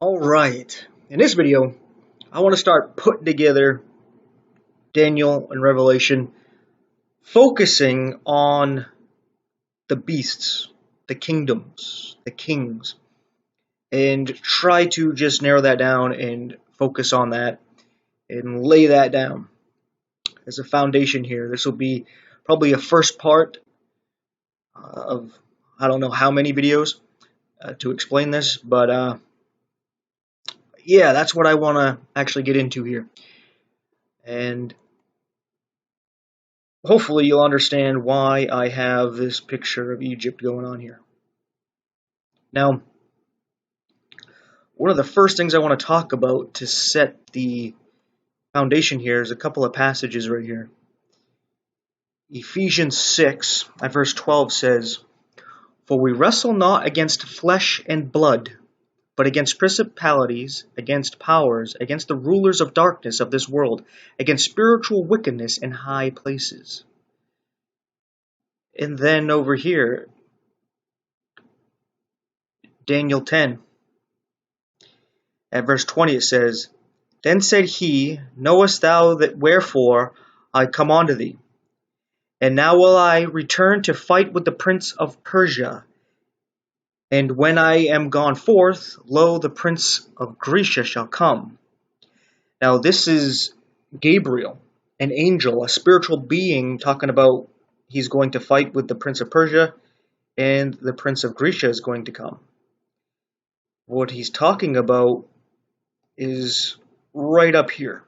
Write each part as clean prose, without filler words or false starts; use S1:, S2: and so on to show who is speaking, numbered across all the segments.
S1: Alright, in this video, I want to start putting together Daniel and Revelation, focusing on the beasts, the kingdoms, the kings, and try to just narrow that down and focus on that and lay that down as a foundation here. This will be probably a first part of I don't know how many videos to explain this, but yeah, that's what I want to actually get into here. And hopefully you'll understand why I have this picture of Egypt going on here. Now, one of the first things I want to talk about to set the foundation here is a couple of passages right here. Ephesians 6, verse 12 says, "For we wrestle not against flesh and blood, but against principalities, against powers, against the rulers of darkness of this world, against spiritual wickedness in high places." And then over here, Daniel 10, at verse 20 it says, "Then said he, Knowest thou that wherefore I come unto thee? And now will I return to fight with the prince of Persia. And when I am gone forth, lo, the prince of Grecia shall come." Now this is Gabriel, an angel, a spiritual being, talking about he's going to fight with the prince of Persia, and the prince of Grecia is going to come. What he's talking about is right up here.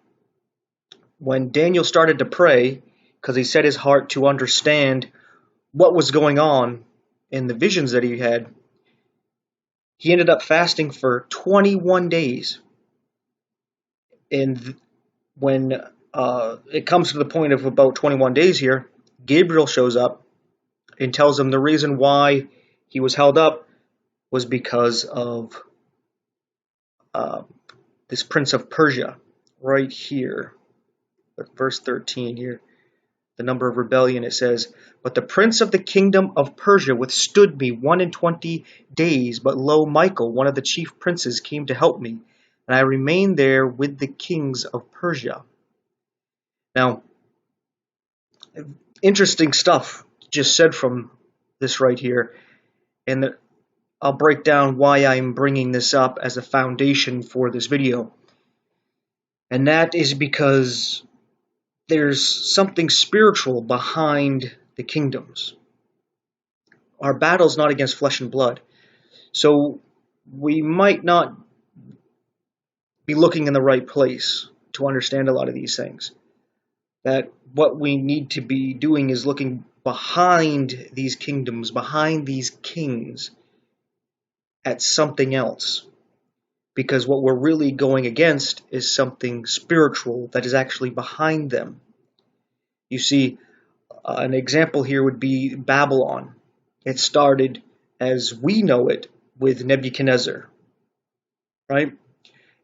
S1: When Daniel started to pray, because he set his heart to understand what was going on in the visions that he had, he ended up fasting for 21 days. And when it comes to the point of about 21 days here, Gabriel shows up and tells him the reason why he was held up was because of this prince of Persia right here. Verse 13 here, the number of rebellion, it says, "But the prince of the kingdom of Persia withstood me 21 days, but lo, Michael, one of the chief princes, came to help me, and I remained there with the kings of Persia." Now, interesting stuff just said from this right here, and I'll break down why I'm bringing this up as a foundation for this video. And that is because there's something spiritual behind the kingdoms. Our battle's not against flesh and blood. So we might not be looking in the right place to understand a lot of these things. That what we need to be doing is looking behind these kingdoms, behind these kings, at something else. Because what we're really going against is something spiritual that is actually behind them. You see, an example here would be Babylon. It started as we know it with Nebuchadnezzar, right?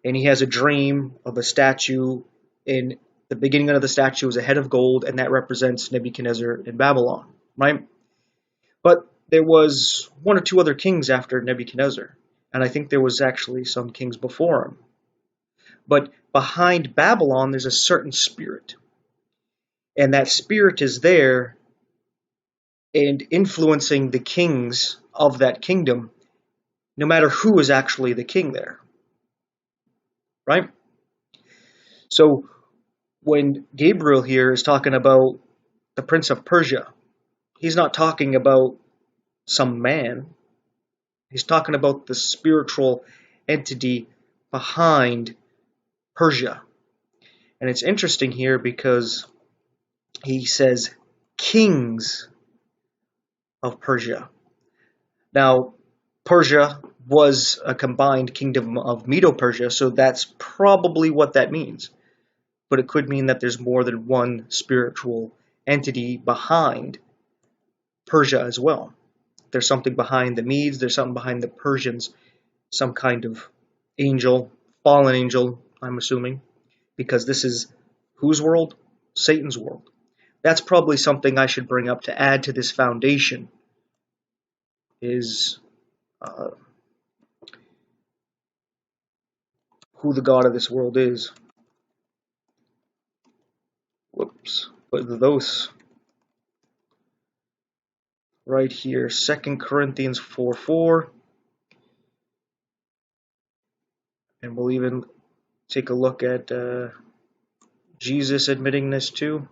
S1: And he has a dream of a statue. In the beginning of the statue is a head of gold, and that represents Nebuchadnezzar in Babylon, right? But there was one or two other kings after Nebuchadnezzar, and I think there was actually some kings before him. But behind Babylon, there's a certain spirit, and that spirit is there and influencing the kings of that kingdom, no matter who is actually the king there, right? So when Gabriel here is talking about the prince of Persia, he's not talking about some man. He's talking about the spiritual entity behind Persia. And it's interesting here because he says kings of Persia. Now, Persia was a combined kingdom of Medo-Persia, so that's probably what that means. But it could mean that there's more than one spiritual entity behind Persia as well. There's something behind the Medes, there's something behind the Persians, some kind of angel, fallen angel, I'm assuming, because this is whose world? Satan's world. That's probably something I should bring up to add to this foundation, is who the God of this world is. Whoops. What are those? Right here, 2 Corinthians 4:4. And we'll even take a look at Jesus admitting this too.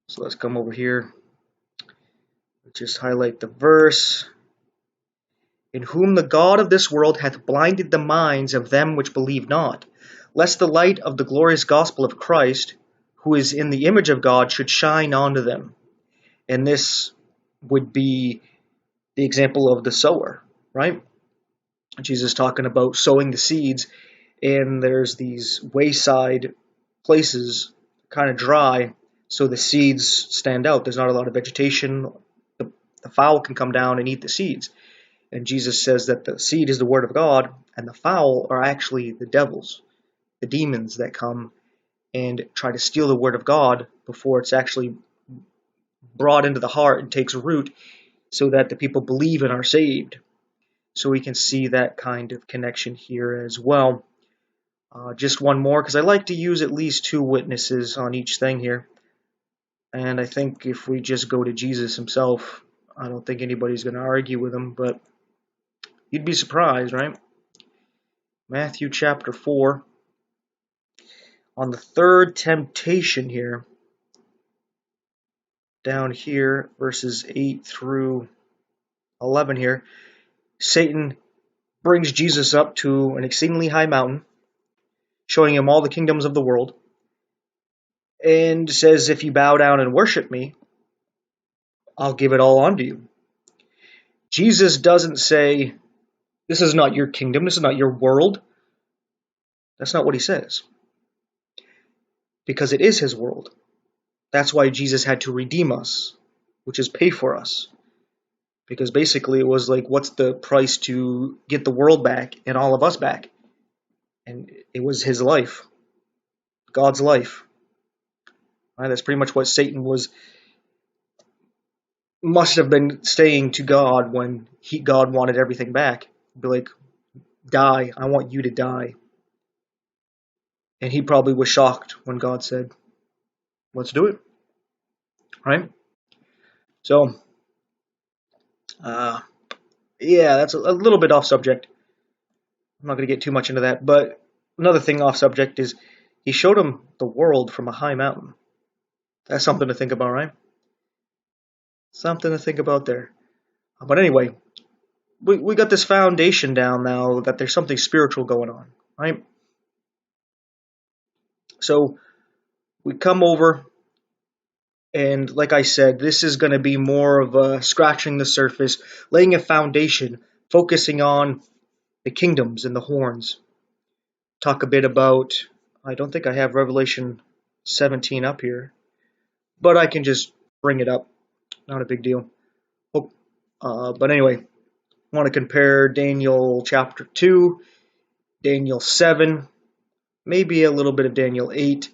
S1: So let's come over here. Just highlight the verse. In whom the God of this world hath blinded the minds of them which believe not, lest the light of the glorious gospel of Christ, who is in the image of God, should shine unto them. And this would be the example of the sower, right? Jesus talking about sowing the seeds, and there's these wayside places, kind of dry, so the seeds stand out. There's not a lot of vegetation. The fowl can come down and eat the seeds. And Jesus says that the seed is the word of God, and the fowl are actually the devils, the demons that come and try to steal the word of God before it's actually brought into the heart and takes root, so that the people believe and are saved. So we can see that kind of connection here as well. Just one more, because I like to use at least two witnesses on each thing here. And I think if we just go to Jesus himself, I don't think anybody's going to argue with him, but you'd be surprised, right? Matthew chapter 4. On the third temptation here, down here, verses 8 through 11 here, Satan brings Jesus up to an exceedingly high mountain, showing him all the kingdoms of the world, and says, if you bow down and worship me, I'll give it all unto you. Jesus doesn't say, this is not your kingdom, this is not your world. That's not what he says. Because it is his world. That's why Jesus had to redeem us, which is pay for us. Because basically it was like, what's the price to get the world back and all of us back? And it was his life. God's life. Right, that's pretty much what Satan must have been saying to God when God wanted everything back. He'd be like, die, I want you to die. And he probably was shocked when God said, let's do it. Right? So, yeah, that's a little bit off subject. I'm not going to get too much into that. But another thing off subject is he showed him the world from a high mountain. That's something to think about, right? Something to think about there. But anyway, we got this foundation down now that there's something spiritual going on, right? So we come over, and like I said, this is going to be more of a scratching the surface, laying a foundation, focusing on the kingdoms and the horns. Talk a bit about, I don't think I have Revelation 17 up here, but I can just bring it up. Not a big deal. But anyway, I want to compare Daniel chapter 2, Daniel 7, maybe a little bit of Daniel 8,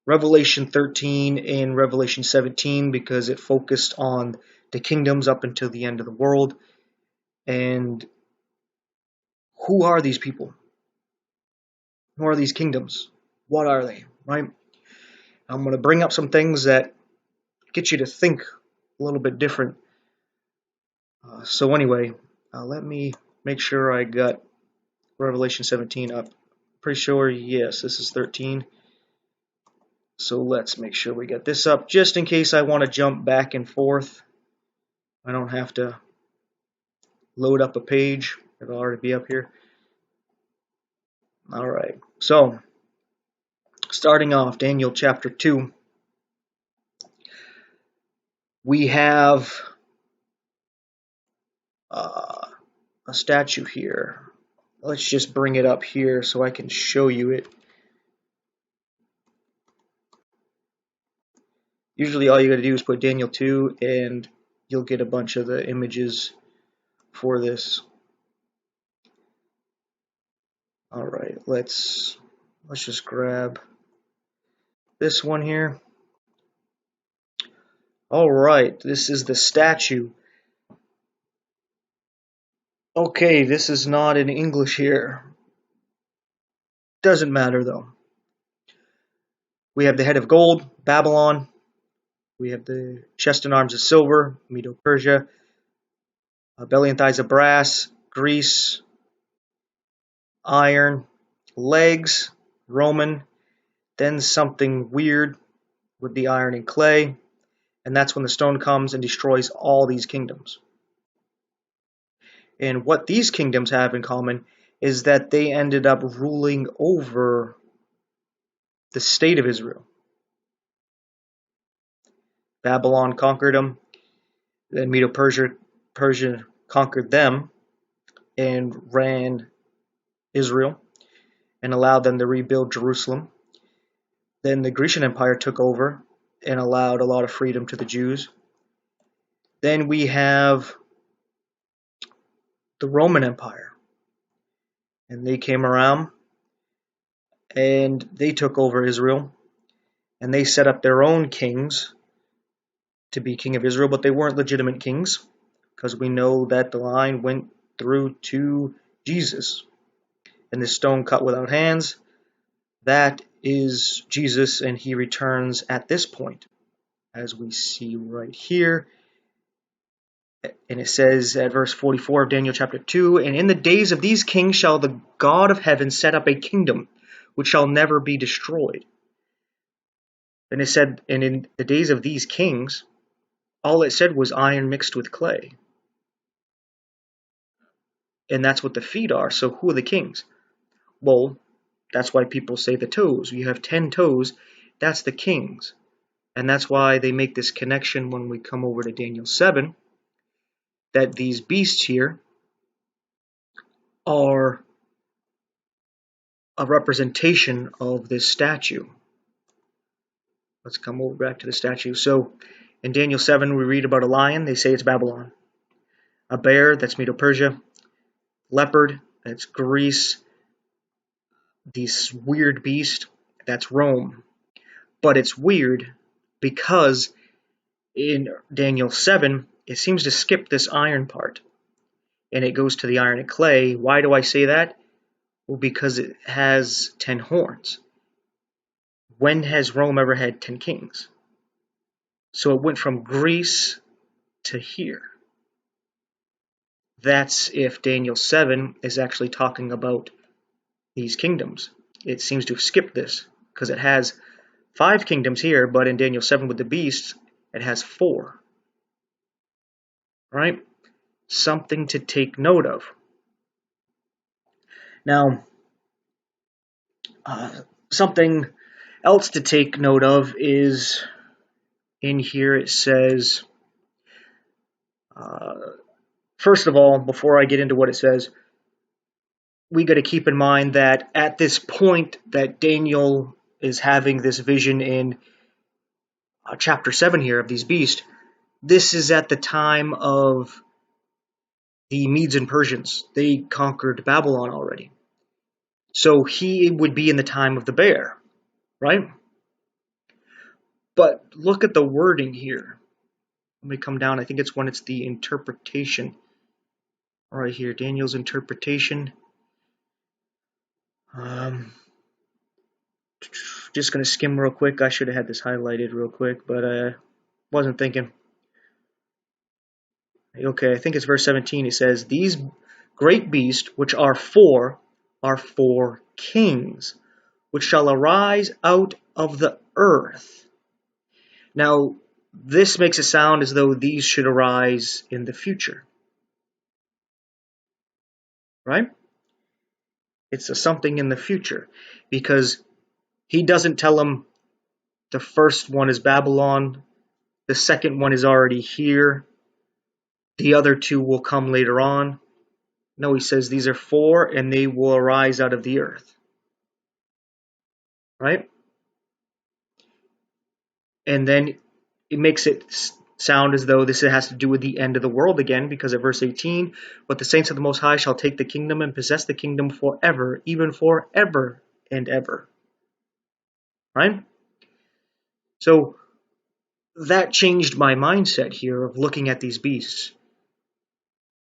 S1: Revelation 13, and Revelation 17, because it focused on the kingdoms up until the end of the world. And who are these people? Who are these kingdoms? What are they, right? I'm going to bring up some things that get you to think a little bit different. So anyway, let me make sure I got Revelation 17 up. Pretty sure, yes, this is 13. So let's make sure we get this up, just in case I want to jump back and forth. I don't have to load up a page. It'll already be up here. All right, so starting off, Daniel chapter 2. We have a statue here. Let's just bring it up here so I can show you it. Usually all you got to do is put Daniel 2 and you'll get a bunch of the images for this. All right, let's just grab this one here. All right, this is the statue. Okay, this is not in English here. Doesn't matter though. We have the head of gold, Babylon. We have the chest and arms of silver, Medo-Persia. Belly and thighs of brass, Greece. Iron, legs, Roman. Then something weird with the iron and clay. And that's when the stone comes and destroys all these kingdoms. And what these kingdoms have in common is that they ended up ruling over the state of Israel. Babylon conquered them, then Medo-Persia conquered them and ran Israel and allowed them to rebuild Jerusalem. Then the Grecian Empire took over and allowed a lot of freedom to the Jews. Then we have the Roman Empire, and they came around and they took over Israel, and they set up their own kings to be king of Israel, but they weren't legitimate kings, because we know that the line went through to Jesus. And the stone cut without hands, that is Jesus, and he returns at this point, as we see right here. And it says at verse 44 of Daniel chapter 2, "And in the days of these kings shall the God of heaven set up a kingdom which shall never be destroyed." And it said, and in the days of these kings, all it said was iron mixed with clay. And that's what the feet are. So who are the kings? Well, that's why people say the toes. You have 10 toes, that's the kings. And that's why they make this connection when we come over to Daniel 7, that these beasts here are a representation of this statue. Let's come over back to the statue. So in Daniel 7, we read about a lion. They say it's Babylon. A bear, that's Medo-Persia. Leopard, that's Greece. This weird beast, that's Rome. But it's weird because in Daniel 7, it seems to skip this iron part. And it goes to the iron and clay. Why do I say that? Well, because it has 10 horns. When has Rome ever had 10 kings? So it went from Greece to here. That's if Daniel 7 is actually talking about these kingdoms. It seems to have skipped this because it has 5 kingdoms here, but in Daniel 7 with the beasts, it has 4. Right? Something to take note of. Now, something else to take note of is in here it says, first of all, before I get into what it says, we got to keep in mind that at this point that Daniel is having this vision in chapter 7 here of these beasts, this is at the time of the Medes and Persians. They conquered Babylon already. So he would be in the time of the bear, right? But look at the wording here. Let me come down. I think it's when it's the interpretation. Right here, Daniel's interpretation. Just going to skim real quick. I should have had this highlighted real quick, but wasn't thinking. Okay, I think it's verse 17. It says, "These great beasts, which are 4 kings, which shall arise out of the earth." Now, this makes it sound as though these should arise in the future. Right? It's a something in the future, because he doesn't tell them the first one is Babylon, the second one is already here, the other 2 will come later on. No, he says these are 4 and they will arise out of the earth. Right? And then it makes it sound as though this has to do with the end of the world again, because at verse 18, "But the saints of the Most High shall take the kingdom and possess the kingdom forever, even forever and ever." Right? So that changed my mindset here of looking at these beasts.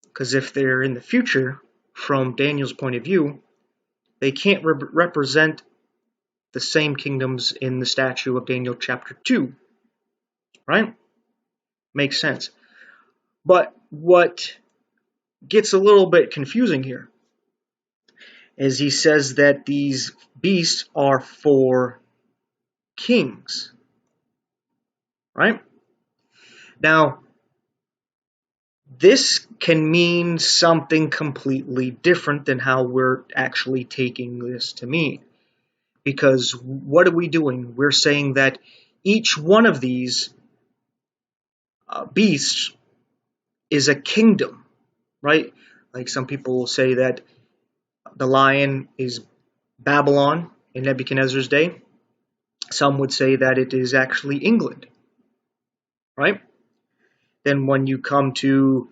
S1: Because if they're in the future, from Daniel's point of view, They can't represent the same kingdoms in the statue of Daniel chapter 2, right? Makes sense. But what gets a little bit confusing here is he says that these beasts are for kings, right? Now, this can mean something completely different than how we're actually taking this to mean. Because what are we doing? We're saying that each one of these beasts is a kingdom, right? Like some people will say that the lion is Babylon in Nebuchadnezzar's day. Some would say that it is actually England, right? Then when you come to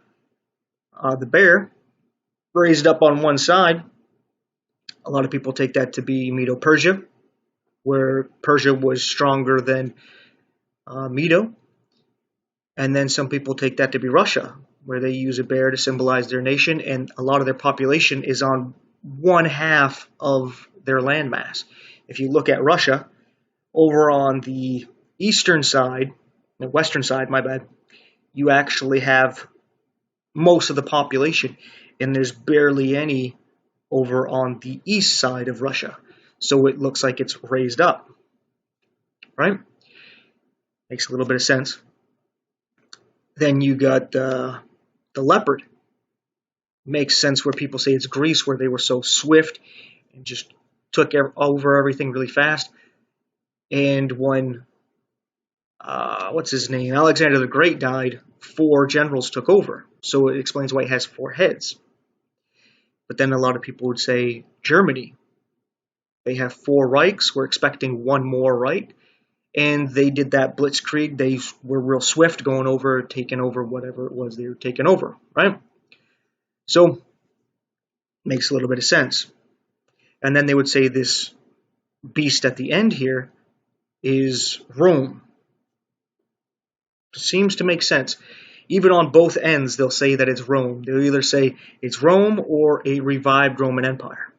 S1: the bear, raised up on one side, a lot of people take that to be Medo-Persia, where Persia was stronger than Medo. And then some people take that to be Russia, where they use a bear to symbolize their nation, and a lot of their population is on one half of their landmass. If you look at Russia, over on the eastern side, the western side, my bad, you actually have most of the population, and there's barely any over on the east side of Russia. So it looks like it's raised up, right? Makes a little bit of sense. Then you got the leopard. Makes sense where people say it's Greece, where they were so swift and just took over everything really fast. And when, what's his name, Alexander the Great died, 4 generals took over. So it explains why it has 4 heads. But then a lot of people would say Germany. They have 4 Reichs. We're expecting 1 more Reich. And they did that blitzkrieg. They were real swift going over, taking over whatever it was they were taking over, right? So, makes a little bit of sense. And then they would say this beast at the end here is Rome. Seems to make sense. Even on both ends, they'll say that it's Rome. They'll either say it's Rome or a revived Roman Empire.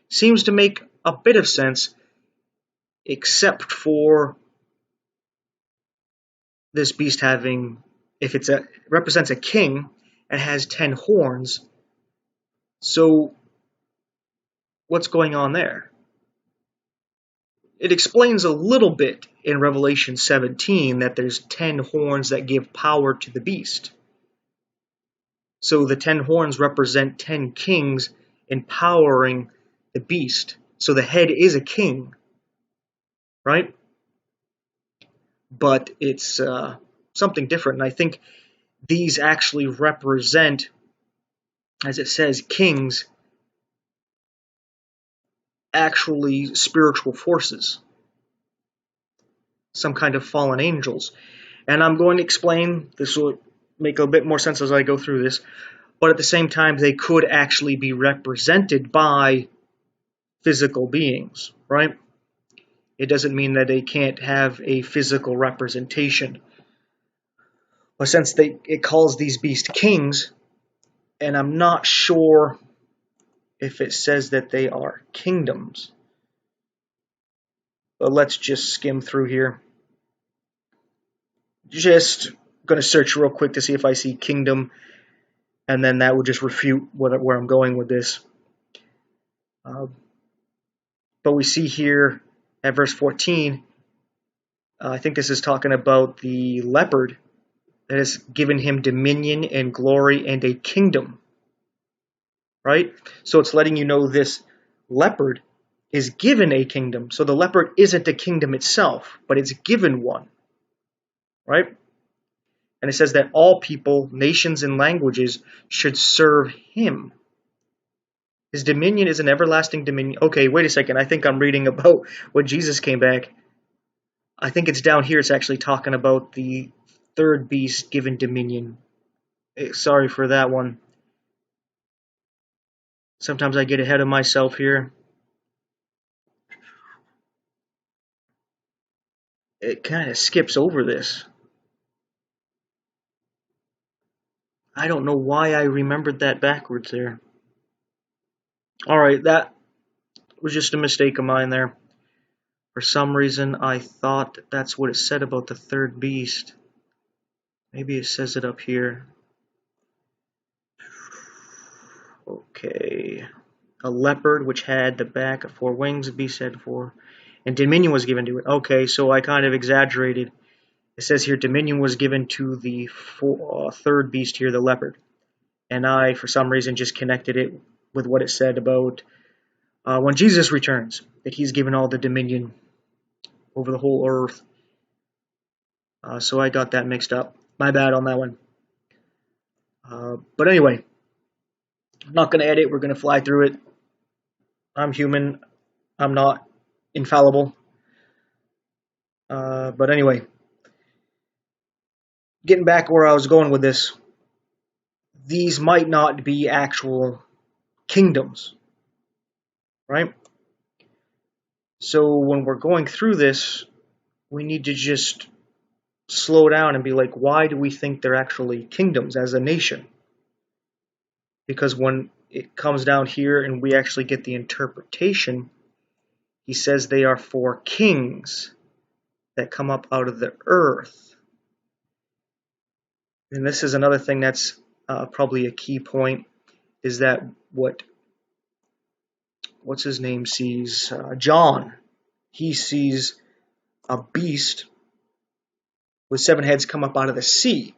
S1: Seems to make a bit of sense, except for this beast having, if it represents a king, and has 10 horns. So, what's going on there? It explains a little bit in Revelation 17 that there's 10 horns that give power to the beast. So the 10 horns represent 10 kings empowering the beast. So the head is a king, right? But it's something different. And I think these actually represent, as it says, kings, actually spiritual forces, some kind of fallen angels. And I'm going to explain, this will make a bit more sense as I go through this, but at the same time they could actually be represented by physical beings, right? It doesn't mean that they can't have a physical representation. But since it calls these beasts kings, and I'm not sure if it says that they are kingdoms. But let's just skim through here. Just going to search real quick to see if I see kingdom, and then that will just refute where I'm going with this. But we see here at verse 14, I think this is talking about the leopard that has given him dominion and glory and a kingdom. Right? So it's letting you know this leopard is given a kingdom. So the leopard isn't a kingdom itself, but it's given one. Right? And it says that all people, nations, and languages should serve him. His dominion is an everlasting dominion. Okay, wait a second. I think I'm reading about when Jesus came back. I think it's down here. It's actually talking about the third beast given dominion. Sorry for that one. Sometimes I get ahead of myself here. It kind of skips over this. I don't know why I remembered that backwards there. Alright, that was just a mistake of mine there. For some reason, I thought that's what it said about the third beast. Maybe it says it up here. Okay. A leopard which had the back of 4 wings, the beast had 4, and dominion was given to it. Okay, so I kind of exaggerated. It says here dominion was given to the third beast here, the leopard. And I, for some reason, just connected it with what it said about when Jesus returns, that he's given all the dominion over the whole earth. So I got that mixed up. My bad on that one. But anyway, I'm not going to edit. We're going to fly through it. I'm human. I'm not infallible. But anyway, getting back where I was going with this, these might not be actual kingdoms, right? So when we're going through this, we need to just slow down and be like, why do we think they're actually kingdoms as a nation? Because when it comes down here and we actually get the interpretation, he says they are for kings that come up out of the earth. And this is another thing that's probably a key point, is that what's his name sees? John. He sees a beast with 7 heads come up out of the sea.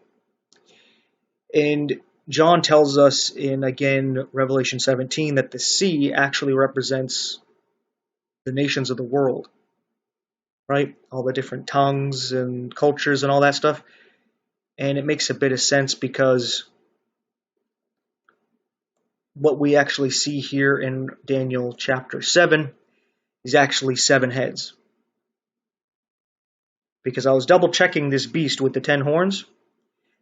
S1: And John tells us in, again, Revelation 17, that the sea actually represents the nations of the world, right? All the different tongues and cultures and all that stuff. And it makes a bit of sense because what we actually see here in Daniel chapter 7 is actually 7 heads. Because I was double checking this beast with the 10 horns.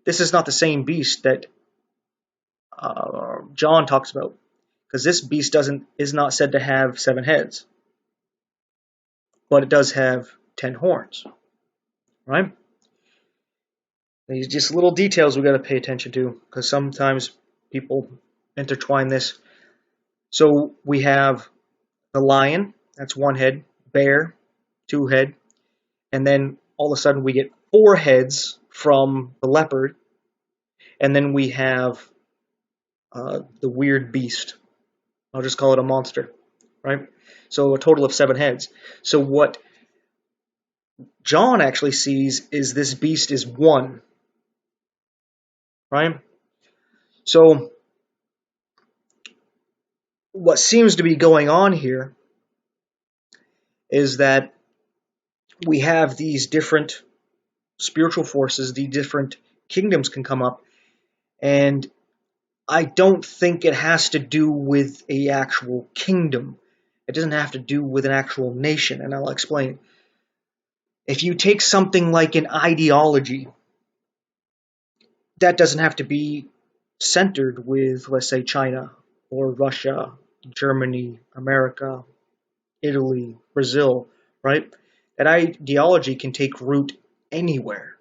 S1: This is not the same beast that John talks about, because this beast is not said to have 7 heads, but it does have 10 horns, right? These just little details we got to pay attention to, because sometimes people intertwine this. So we have the lion, that's 1 head, bear, 2 head, and then all of a sudden we get 4 heads from the leopard, and then we have the weird beast. I'll just call it a monster, right? So a total of 7 heads. So what John actually sees is this beast is 1, right? So what seems to be going on here is that we have these different spiritual forces, the different kingdoms can come up, and I don't think it has to do with an actual kingdom. It doesn't have to do with an actual nation, and I'll explain. If you take something like an ideology, that doesn't have to be centered with, let's say, China or Russia, Germany, America, Italy, Brazil, right? That ideology can take root anywhere.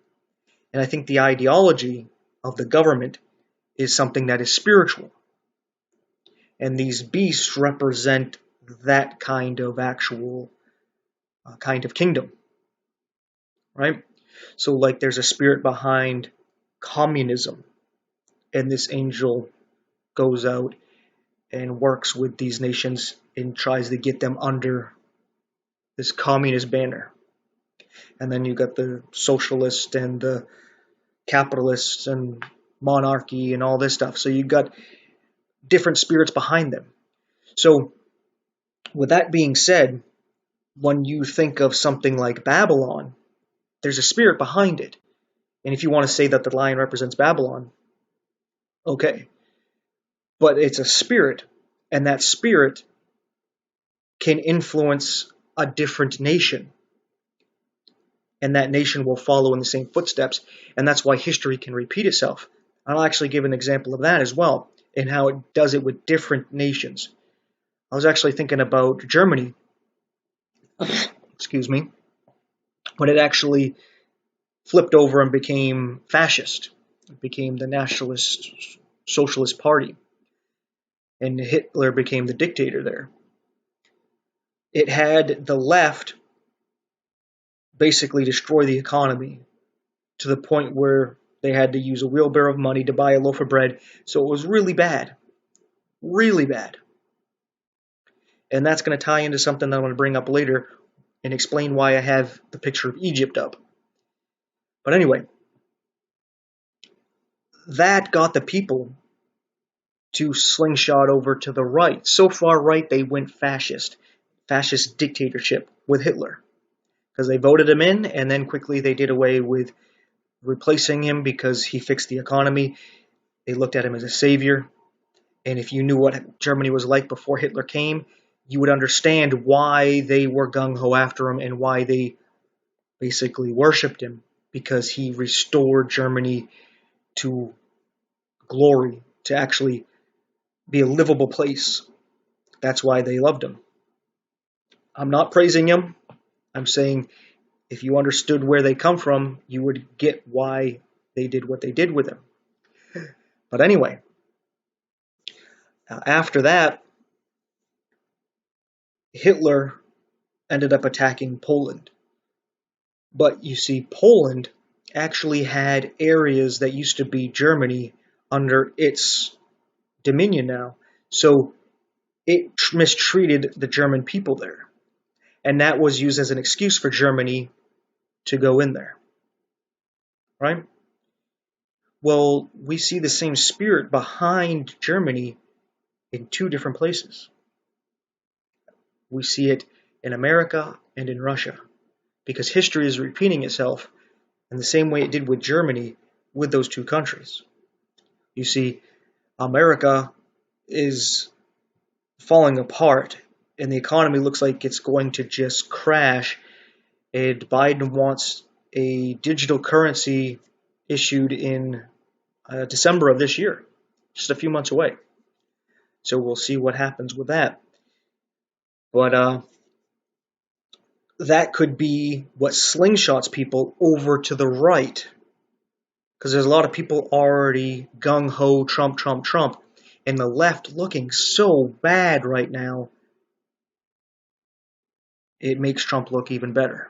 S1: And I think the ideology of the government is something that is spiritual. And these beasts represent that kind of actual kind of kingdom, right? So like there's a spirit behind communism, and this angel goes out and works with these nations and tries to get them under this communist banner. And then you got the socialists and the capitalists and monarchy and all this stuff. So you got different spirits behind them. So with that being said, when you think of something like Babylon, there's a spirit behind it. And if you want to say that the lion represents Babylon, okay. But it's a spirit, and that spirit can influence a different nation. And that nation will follow in the same footsteps. And that's why history can repeat itself. I'll actually give an example of that as well, and how it does it with different nations. I was actually thinking about Germany, excuse me, when it actually flipped over and became fascist. It became the Nationalist Socialist Party. and Hitler became the dictator there. It had the left basically destroy the economy to the point where they had to use a wheelbarrow of money to buy a loaf of bread. So it was really bad. Really bad. And that's going to tie into something that I'm going to bring up later and explain why I have the picture of Egypt up. But anyway, that got the people to slingshot over to the right. So far right, they went fascist dictatorship with Hitler. Because they voted him in, and then quickly they did away with replacing him because he fixed the economy. They looked at him as a savior. And if you knew what Germany was like before Hitler came, you would understand why they were gung-ho after him and why they basically worshipped him, because he restored Germany to glory, to actually be a livable place. That's why they loved him. I'm not praising him. I'm saying if you understood where they come from, you would get why they did what they did with him. But anyway, after that, Hitler ended up attacking Poland. But you see, Poland actually had areas that used to be Germany under its dominion now. So it mistreated the German people there. And that was used as an excuse for Germany to go in there. Right? Well, we see the same spirit behind Germany in two different places. We see it in America and in Russia, because history is repeating itself in the same way it did with Germany with those two countries. You see, America is falling apart, and the economy looks like it's going to just crash, and Biden wants a digital currency issued in December of this year, just a few months away. So we'll see what happens with that. But that could be what slingshots people over to the right. Because there's a lot of people already gung-ho, Trump, Trump, Trump. And the left looking so bad right now, it makes Trump look even better.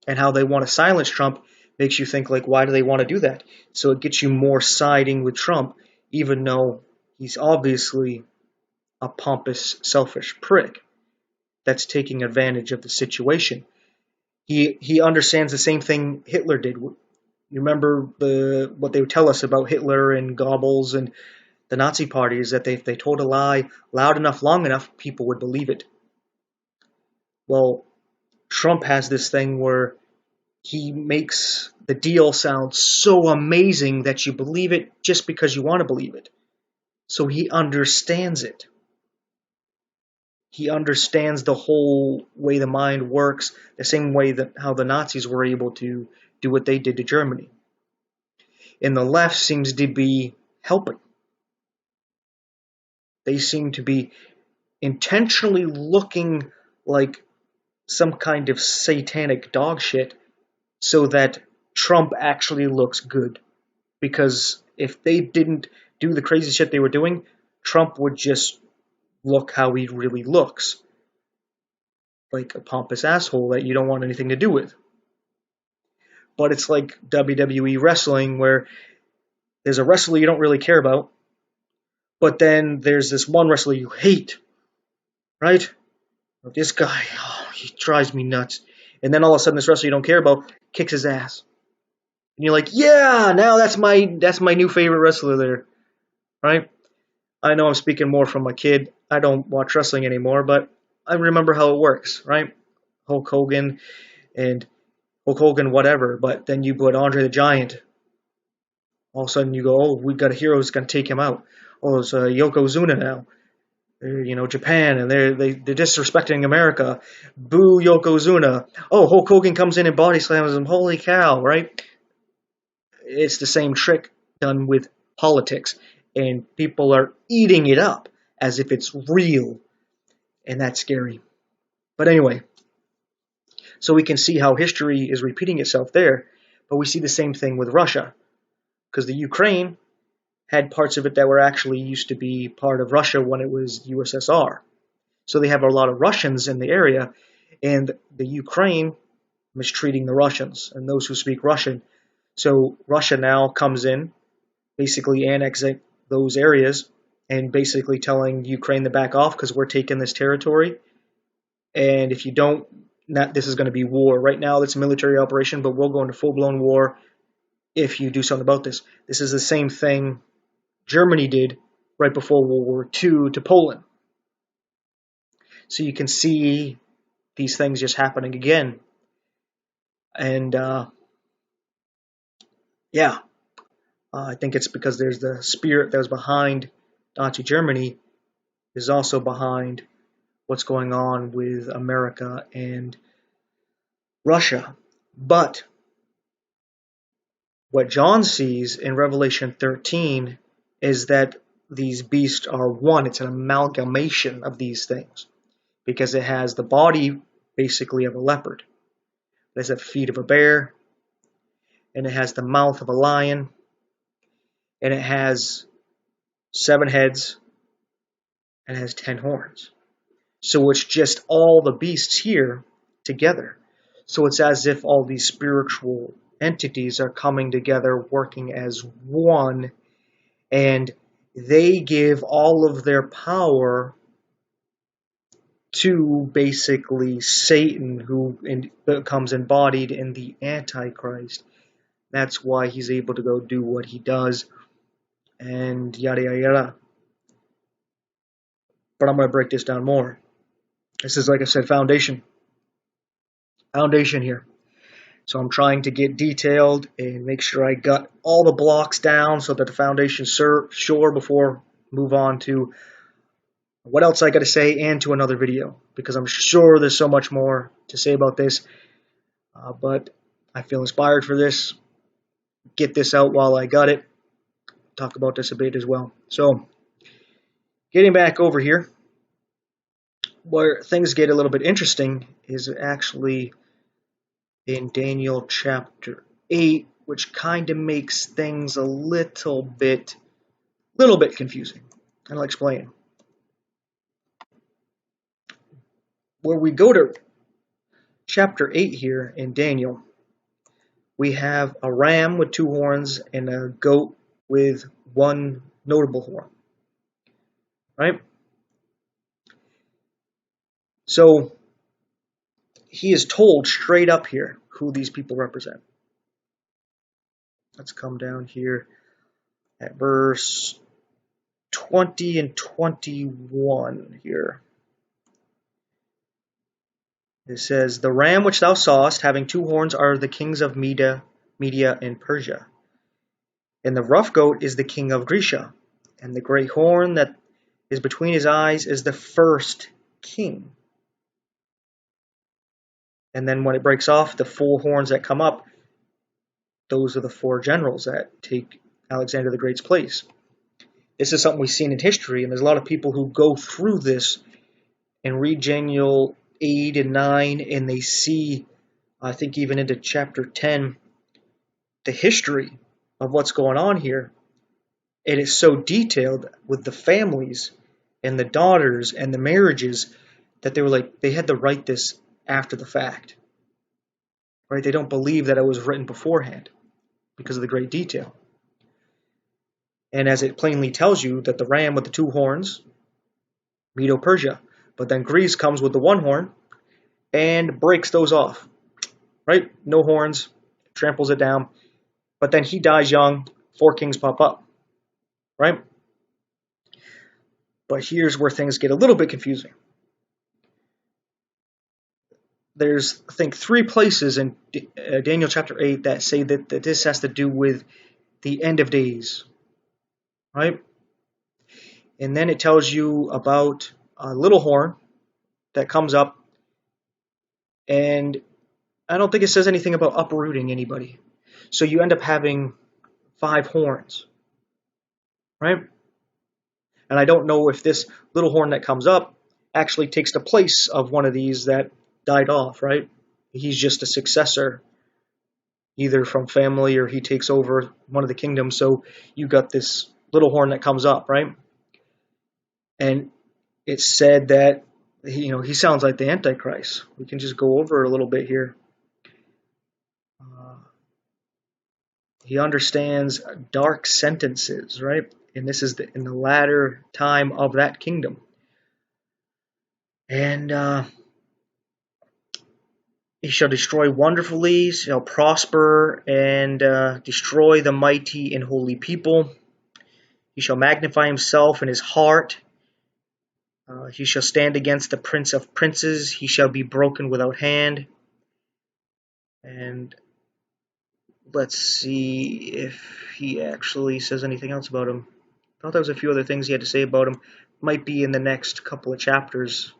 S1: And how they want to silence Trump makes you think, like, why do they want to do that? So it gets you more siding with Trump, even though he's obviously a pompous, selfish prick that's taking advantage of the situation. He understands the same thing Hitler did. You remember what they would tell us about Hitler and Goebbels and the Nazi Party is that if they told a lie loud enough, long enough, people would believe it. Well, Trump has this thing where he makes the deal sound so amazing that you believe it just because you want to believe it. So he understands it. He understands the whole way the mind works, the same way that how the Nazis were able to do what they did to Germany. And the left seems to be helping. They seem to be intentionally looking like some kind of satanic dog shit so that Trump actually looks good. Because if they didn't do the crazy shit they were doing, Trump would just look how he really looks. Like a pompous asshole that you don't want anything to do with. But it's like WWE wrestling where there's a wrestler you don't really care about, but then there's this one wrestler you hate, right? This guy, he drives me nuts. And then all of a sudden this wrestler you don't care about kicks his ass. And you're like, yeah, now that's my new favorite wrestler there, right? I know I'm speaking more from a kid. I don't watch wrestling anymore, but I remember how it works, right? Hulk Hogan whatever, but then you put Andre the Giant. All of a sudden you go, oh, we got a hero who's going to take him out. Oh, it's Yokozuna now. They're, Japan, and they're disrespecting America. Boo Yokozuna. Oh, Hulk Hogan comes in and body slams him. Holy cow, right? It's the same trick done with politics, and people are eating it up as if it's real, and that's scary. But anyway, so we can see how history is repeating itself there, but we see the same thing with Russia, because the Ukraine had parts of it that were actually used to be part of Russia when it was USSR. So they have a lot of Russians in the area, and the Ukraine mistreating the Russians and those who speak Russian. So Russia now comes in, basically annexing those areas and basically telling Ukraine to back off because we're taking this territory. And if you don't, this is going to be war. Right now, it's a military operation, but we'll go into full-blown war if you do something about this. This is the same thing Germany did right before World War II to Poland. So you can see these things just happening again. And yeah, I think it's because there's the spirit that was behind Nazi Germany is also behind what's going on with America and Russia. But what John sees in Revelation 13 is that these beasts are one. It's an amalgamation of these things because it has the body basically of a leopard. It has the feet of a bear, and it has the mouth of a lion, and it has 7 heads, and it has 10 horns. So it's just all the beasts here together. So it's as if all these spiritual entities are coming together, working as one, and they give all of their power to basically Satan, who becomes embodied in the Antichrist. That's why he's able to go do what he does, and yada yada yada. But I'm going to break this down more. This is, like I said, foundation here. So I'm trying to get detailed and make sure I got all the blocks down so that the foundation's sure before move on to what else I got to say and to another video, because I'm sure there's so much more to say about this, but I feel inspired for this. Get this out while I got it. Talk about this a bit as well. So getting back over here, where things get a little bit interesting is actually in Daniel chapter 8, which kind of makes things a little bit confusing. And I'll explain. Where we go to chapter 8 here in Daniel, we have a ram with 2 horns and a goat with 1 notable horn. Right? So he is told straight up here who these people represent. Let's come down here at verse 20 and 21 here. It says, "The ram which thou sawest, having 2 horns, are the kings of Media and Persia. And the rough goat is the king of Grecia. And the great horn that is between his eyes is the first king." And then when it breaks off, the 4 horns that come up, those are the 4 generals that take Alexander the Great's place. This is something we've seen in history, and there's a lot of people who go through this and read Daniel 8 and 9, and they see, I think even into chapter 10, the history of what's going on here. It is so detailed with the families and the daughters and the marriages that they were like, they had to write this after the fact. Right? They don't believe that it was written beforehand because of the great detail. And as it plainly tells you that the ram with the 2 horns, Medo-Persia, but then Greece comes with the 1 horn and breaks those off. Right? No horns, tramples it down. But then he dies young, 4 kings pop up. Right? But here's where things get a little bit confusing. There's, I think, 3 places in Daniel chapter 8 that say that this has to do with the end of days. Right? And then it tells you about a little horn that comes up, and I don't think it says anything about uprooting anybody. So you end up having 5 horns. Right? And I don't know if this little horn that comes up actually takes the place of one of these that died off, right? He's just a successor, either from family or he takes over one of the kingdoms. So you got this little horn that comes up, right? And it's said that he sounds like the Antichrist. We can just go over it a little bit here. He understands dark sentences, right? And this is in the latter time of that kingdom. And he shall destroy wonderfully, shall prosper, and destroy the mighty and holy people. He shall magnify himself in his heart. He shall stand against the prince of princes. He shall be broken without hand. And let's see if he actually says anything else about him. I thought there was a few other things he had to say about him. Might be in the next couple of chapters.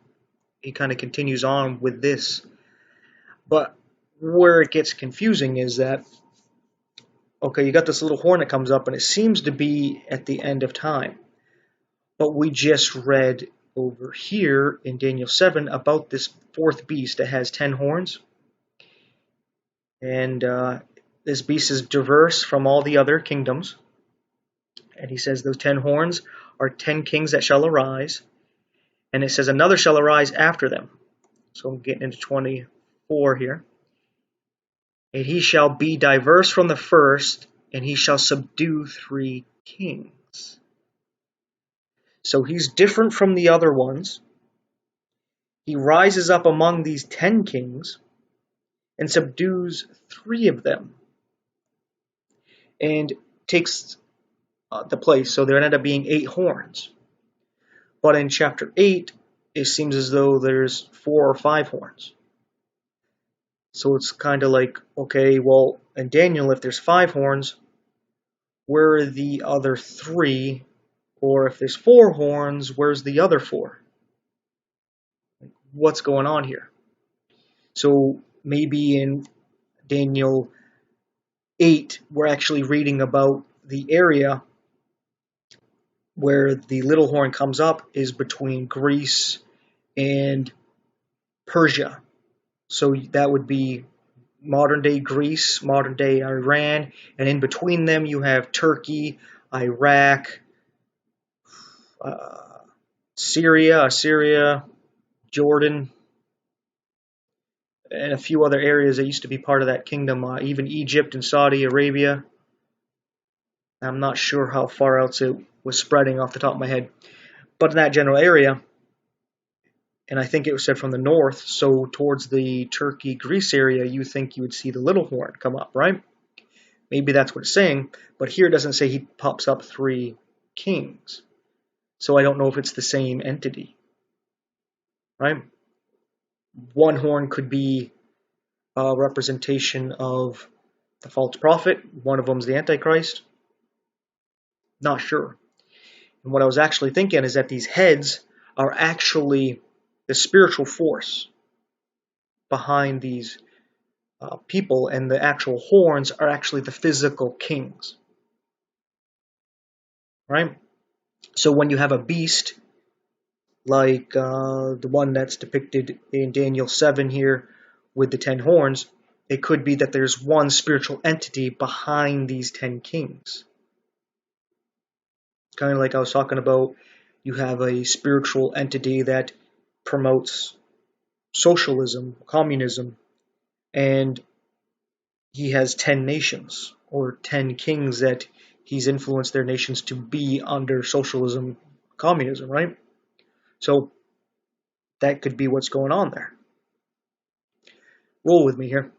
S1: He kind of continues on with this. But where it gets confusing is that, okay, you got this little horn that comes up, and it seems to be at the end of time. But we just read over here in Daniel 7 about this fourth beast that has 10 horns. And this beast is diverse from all the other kingdoms. And he says those 10 horns are 10 kings that shall arise. And it says another shall arise after them. So I'm getting into 24 here. And he shall be diverse from the first, and he shall subdue 3 kings. So he's different from the other ones. He rises up among these 10 kings and subdues 3 of them and takes the place. So there ended up being 8 horns. But in chapter 8, it seems as though there's 4 or 5 horns. So it's kind of like, okay, well, in Daniel, if there's 5 horns, where are the other 3? Or if there's 4 horns, where's the other 4? What's going on here? So maybe in Daniel 8, we're actually reading about the area where the little horn comes up is between Greece and Persia. So that would be modern-day Greece, modern-day Iran, and in between them you have Turkey, Iraq, Assyria, Jordan, and a few other areas that used to be part of that kingdom, even Egypt and Saudi Arabia. I'm not sure how far else it was spreading off the top of my head. But in that general area, and I think it was said from the north, so towards the Turkey-Greece area, you think you would see the little horn come up, right? Maybe that's what it's saying, but here it doesn't say he pops up 3 kings. So I don't know if it's the same entity, right? One horn could be a representation of the false prophet. One of them's the Antichrist. Not sure. And what I was actually thinking is that these heads are actually the spiritual force behind these people, and the actual horns are actually the physical kings. Right? So when you have a beast, like the one that's depicted in Daniel 7 here with the 10 horns, it could be that there's one spiritual entity behind these 10 kings. Kind of like I was talking about, you have a spiritual entity that promotes socialism, communism, and he has 10 nations or 10 kings that he's influenced their nations to be under socialism, communism, right? So that could be what's going on there. Roll with me here.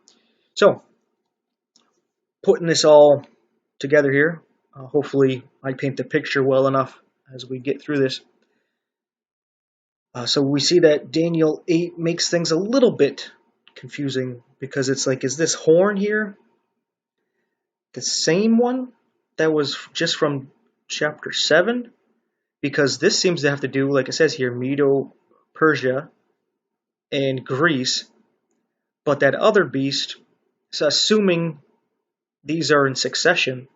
S1: So, putting this all together here, hopefully I paint the picture well enough as we get through this. So we see that Daniel 8 makes things a little bit confusing, because it's like, is this horn here the same one that was just from chapter 7? Because this seems to have to do, like it says here, Medo-Persia and Greece. But that other beast, so assuming these are in succession,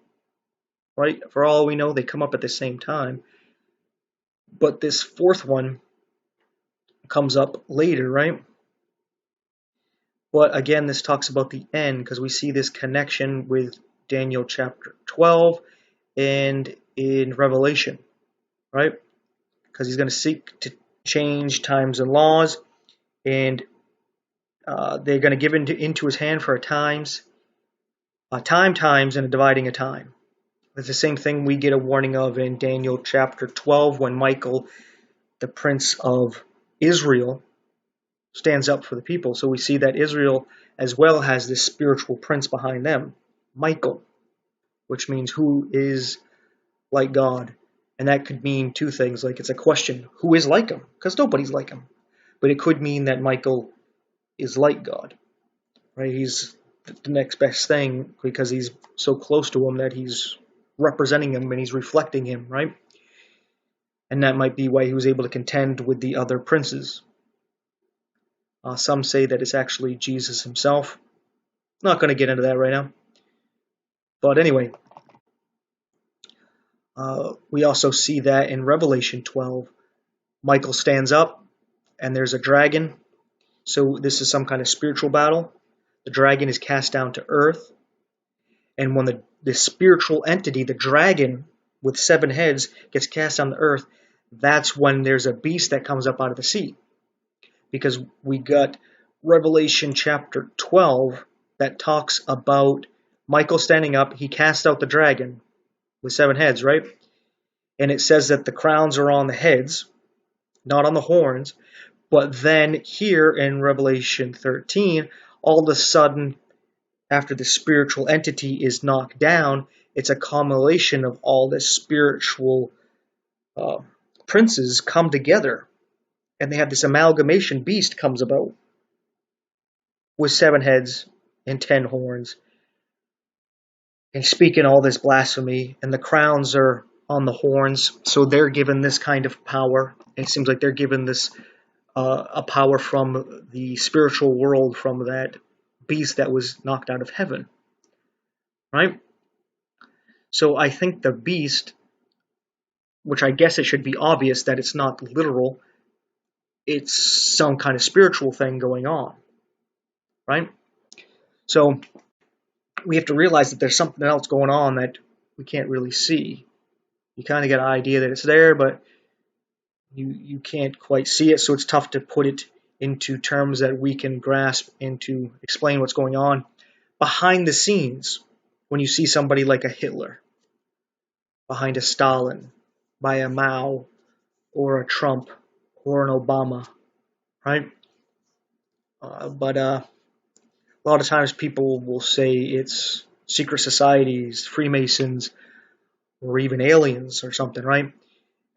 S1: right? For all we know, they come up at the same time. But this fourth one comes up later, right? But again, this talks about the end, because we see this connection with Daniel chapter 12 and in Revelation, right? Because he's going to seek to change times and laws, and they're going to give into his hand for times, times, and a dividing of time. It's the same thing we get a warning of in Daniel chapter 12 when Michael, the prince of Israel, stands up for the people. So we see that Israel as well has this spiritual prince behind them, Michael, which means who is like God. And that could mean two things. Like, it's a question, who is like him? Because nobody's like him. But it could mean that Michael is like God, right? He's the next best thing because he's so close to him that he's representing him and he's reflecting him, right? And that might be why he was able to contend with the other princes. Some say that it's actually Jesus himself. Not going to get into that right now. But anyway, we also see that in Revelation 12. Michael stands up and there's a dragon. So this is some kind of spiritual battle. The dragon is cast down to earth. And when the spiritual entity, the dragon with 7 heads, gets cast down to earth, that's when there's a beast that comes up out of the sea. Because we got Revelation chapter 12 that talks about Michael standing up. He cast out the dragon with 7 heads, right? And it says that the crowns are on the heads, not on the horns. But then here in Revelation 13, all of a sudden, after the spiritual entity is knocked down, it's a culmination of all the spiritual princes come together. And they have this amalgamation beast comes about with 7 heads and 10 horns. And speaking all this blasphemy, and the crowns are on the horns, so they're given this kind of power. It seems like they're given this a power from the spiritual world, from that beast that was knocked out of heaven, right? So I think the beast, which I guess it should be obvious that it's not literal, it's some kind of spiritual thing going on, right? So we have to realize that there's something else going on that we can't really see. You kind of get an idea that it's there, but you can't quite see it, so it's tough to put it into terms that we can grasp and to explain what's going on behind the scenes. When you see somebody like a Hitler, behind a Stalin, by a Mao, or a Trump, or an Obama, right? But a lot of times people will say it's secret societies, Freemasons, or even aliens or something, right?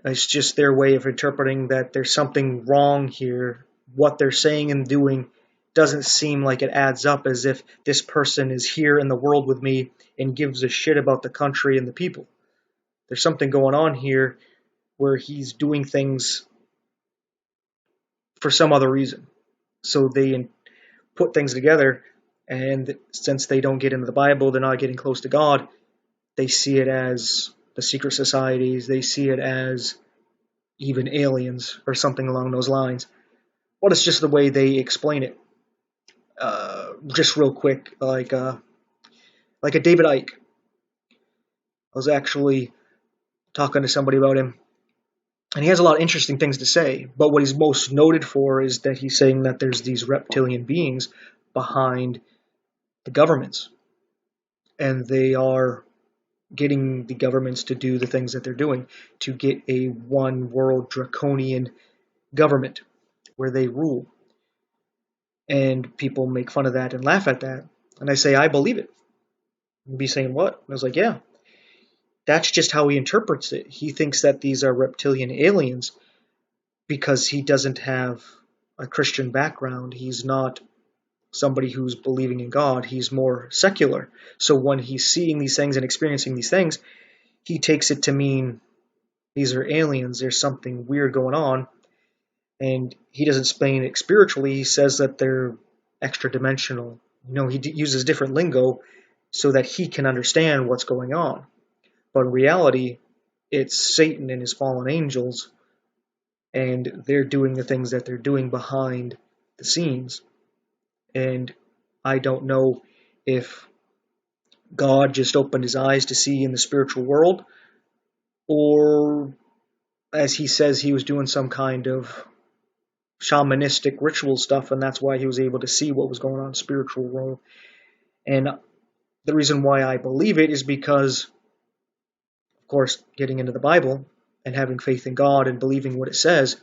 S1: It's just their way of interpreting that there's something wrong here. What they're saying and doing doesn't seem like it adds up, as if this person is here in the world with me and gives a shit about the country and the people. There's something going on here where he's doing things for some other reason. So they put things together, and since they don't get into the Bible, they're not getting close to God, they see it as the secret societies, they see it as even aliens or something along those lines. But it's just the way they explain it. Just real quick, like a David Icke. I was actually talking to somebody about him, and he has a lot of interesting things to say, but what he's most noted for is that he's saying that there's these reptilian beings behind the governments, and they are getting the governments to do the things that they're doing to get a one world draconian government where they rule. And people make fun of that and laugh at that. And I say, I believe it. You'd be saying, what? And I was like, yeah. That's just how he interprets it. He thinks that these are reptilian aliens because he doesn't have a Christian background. He's not somebody who's believing in God. He's more secular. So when he's seeing these things and experiencing these things, he takes it to mean these are aliens. There's something weird going on. And he doesn't explain it spiritually. He says that they're extra dimensional. He uses different lingo so that he can understand what's going on. But in reality, it's Satan and his fallen angels, and they're doing the things that they're doing behind the scenes. And I don't know if God just opened his eyes to see in the spiritual world, or as he says, he was doing some kind of shamanistic ritual stuff, and that's why he was able to see what was going on in spiritual world. And the reason why I believe it is because, of course, getting into the Bible and having faith in God and believing what it says.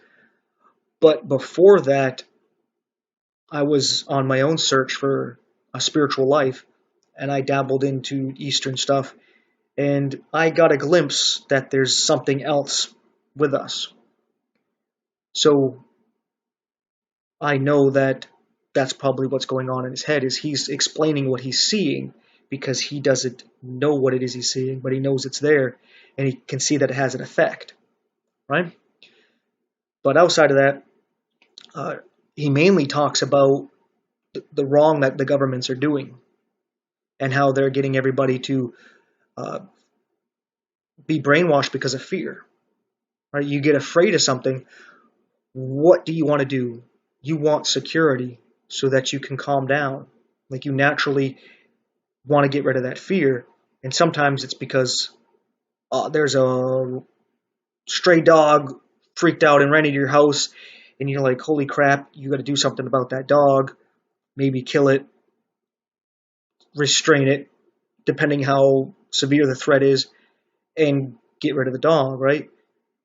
S1: But before that, I was on my own search for a spiritual life, and I dabbled into Eastern stuff, and I got a glimpse that there's something else with us. So I know that that's probably what's going on in his head, is he's explaining what he's seeing because he doesn't know what it is he's seeing, but he knows it's there, and he can see that it has an effect, right? But outside of that, he mainly talks about the wrong that the governments are doing and how they're getting everybody to be brainwashed because of fear. Right? You get afraid of something. What do you want to do? You want security so that you can calm down. Like, you naturally want to get rid of that fear. And sometimes it's because there's a stray dog freaked out and ran into your house, and you're like, holy crap, you got to do something about that dog. Maybe kill it, restrain it, depending how severe the threat is, and get rid of the dog, right?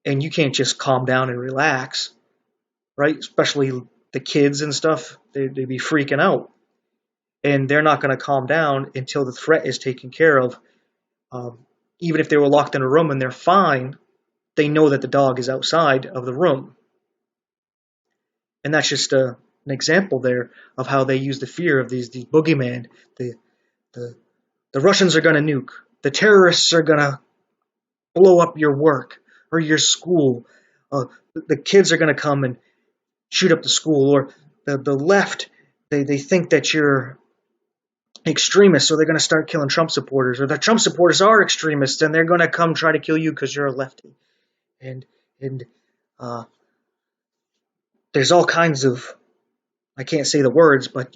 S1: And you can't just calm down and relax, right? Especially the kids and stuff, they'd be freaking out. And they're not going to calm down until the threat is taken care of. Even if they were locked in a room and they're fine, they know that the dog is outside of the room. And that's just an example there of how they use the fear of these boogeyman. The Russians are going to nuke. The terrorists are going to blow up your work or your school. The kids are going to come and shoot up the school. Or the left, they think that you're extremists, so they're going to start killing Trump supporters. Or the Trump supporters are extremists, and they're going to come try to kill you because you're a lefty. And there's all kinds of, I can't say the words, but,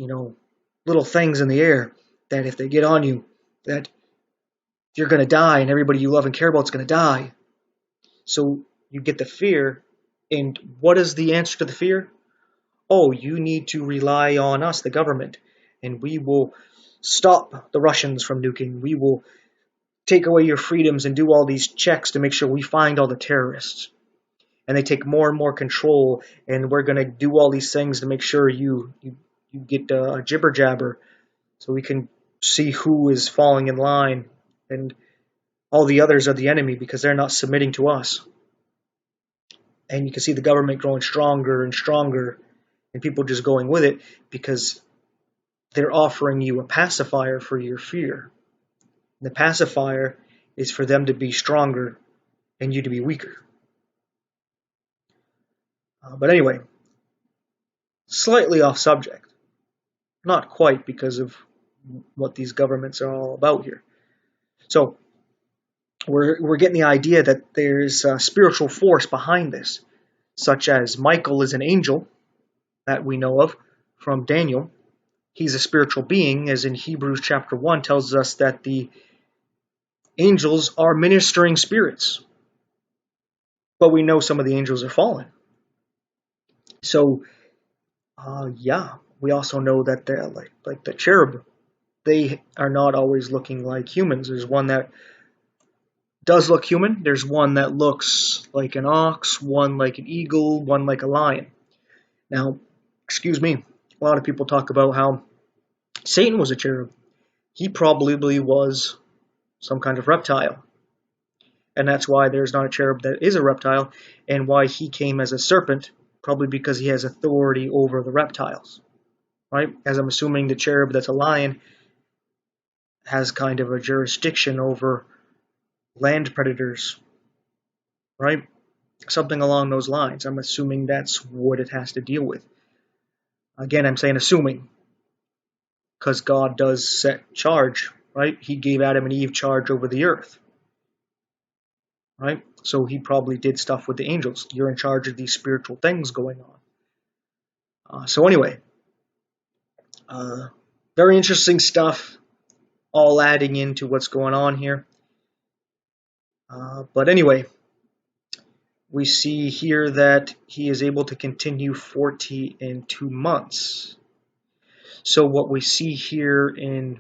S1: little things in the air that if they get on you, that you're going to die, and everybody you love and care about is going to die. So you get the fear, and what is the answer to the fear? Oh, you need to rely on us, the government, and we will stop the Russians from nuking. We will take away your freedoms and do all these checks to make sure we find all the terrorists. And they take more and more control, and we're going to do all these things to make sure you get a jibber jabber, so we can see who is falling in line, and all the others are the enemy because they're not submitting to us. And you can see the government growing stronger and stronger, and people just going with it because they're offering you a pacifier for your fear. And the pacifier is for them to be stronger and you to be weaker. But anyway, slightly off subject. Not quite, because of what these governments are all about here. So we're getting the idea that there's a spiritual force behind this, such as Michael is an angel that we know of from Daniel. He's a spiritual being, as in Hebrews chapter 1 tells us that the angels are ministering spirits. But we know some of the angels are fallen. So, we also know that they're like the cherub, they are not always looking like humans. There's one that does look human. There's one that looks like an ox, one like an eagle, one like a lion. Now, excuse me, a lot of people talk about how Satan was a cherub. He probably was some kind of reptile. And that's why there's not a cherub that is a reptile, and why he came as a serpent, probably because he has authority over the reptiles. Right? As I'm assuming the cherub that's a lion has kind of a jurisdiction over land predators. Right? Something along those lines. I'm assuming that's what it has to deal with. Again, I'm saying assuming, because God does set charge, right? He gave Adam and Eve charge over the earth, right? So he probably did stuff with the angels. You're in charge of these spiritual things going on. So anyway, very interesting stuff, all adding into what's going on here. But anyway, we see here that he is able to continue 40 and 2 months. So what we see here in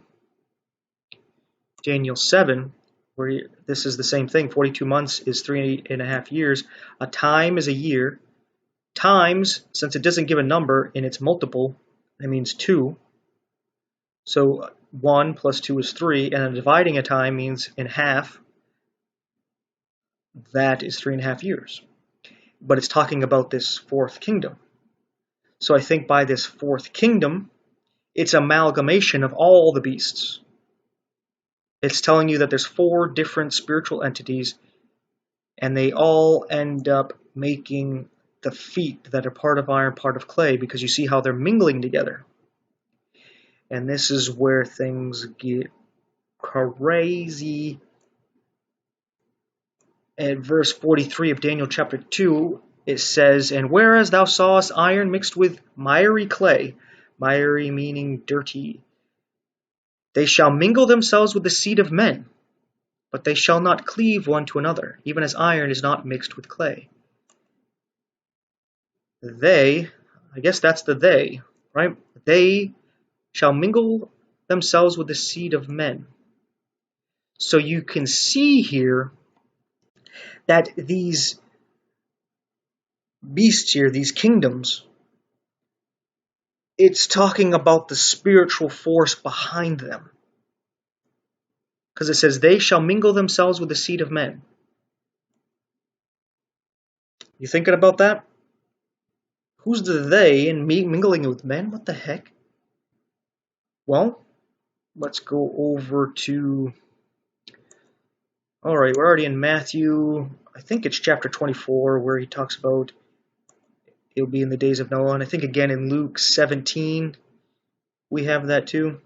S1: Daniel 7, where this is the same thing, 42 months is 3.5 years. A time is a year. Times, since it doesn't give a number in its multiple, that means 2. So 1 plus 2 is 3, and dividing a time means in half. That is 3.5 years. But it's talking about this fourth kingdom. So I think by this fourth kingdom, it's amalgamation of all the beasts. It's telling you that there's 4 different spiritual entities, and they all end up making the feet that are part of iron, part of clay, because you see how they're mingling together. And this is where things get crazy. At verse 43 of Daniel chapter 2, it says, "And whereas thou sawest iron mixed with miry clay," miry meaning dirty, "they shall mingle themselves with the seed of men, but they shall not cleave one to another, even as iron is not mixed with clay." They, I guess that's the they, right? They shall mingle themselves with the seed of men. So you can see here that these beasts here, these kingdoms, it's talking about the spiritual force behind them. Because it says, "They shall mingle themselves with the seed of men." You thinking about that? Who's the they and me mingling with men? What the heck? Well, let's go over to... Alright, we're already in Matthew, I think it's chapter 24, where he talks about it'll be in the days of Noah. And I think again in Luke 17, we have that too.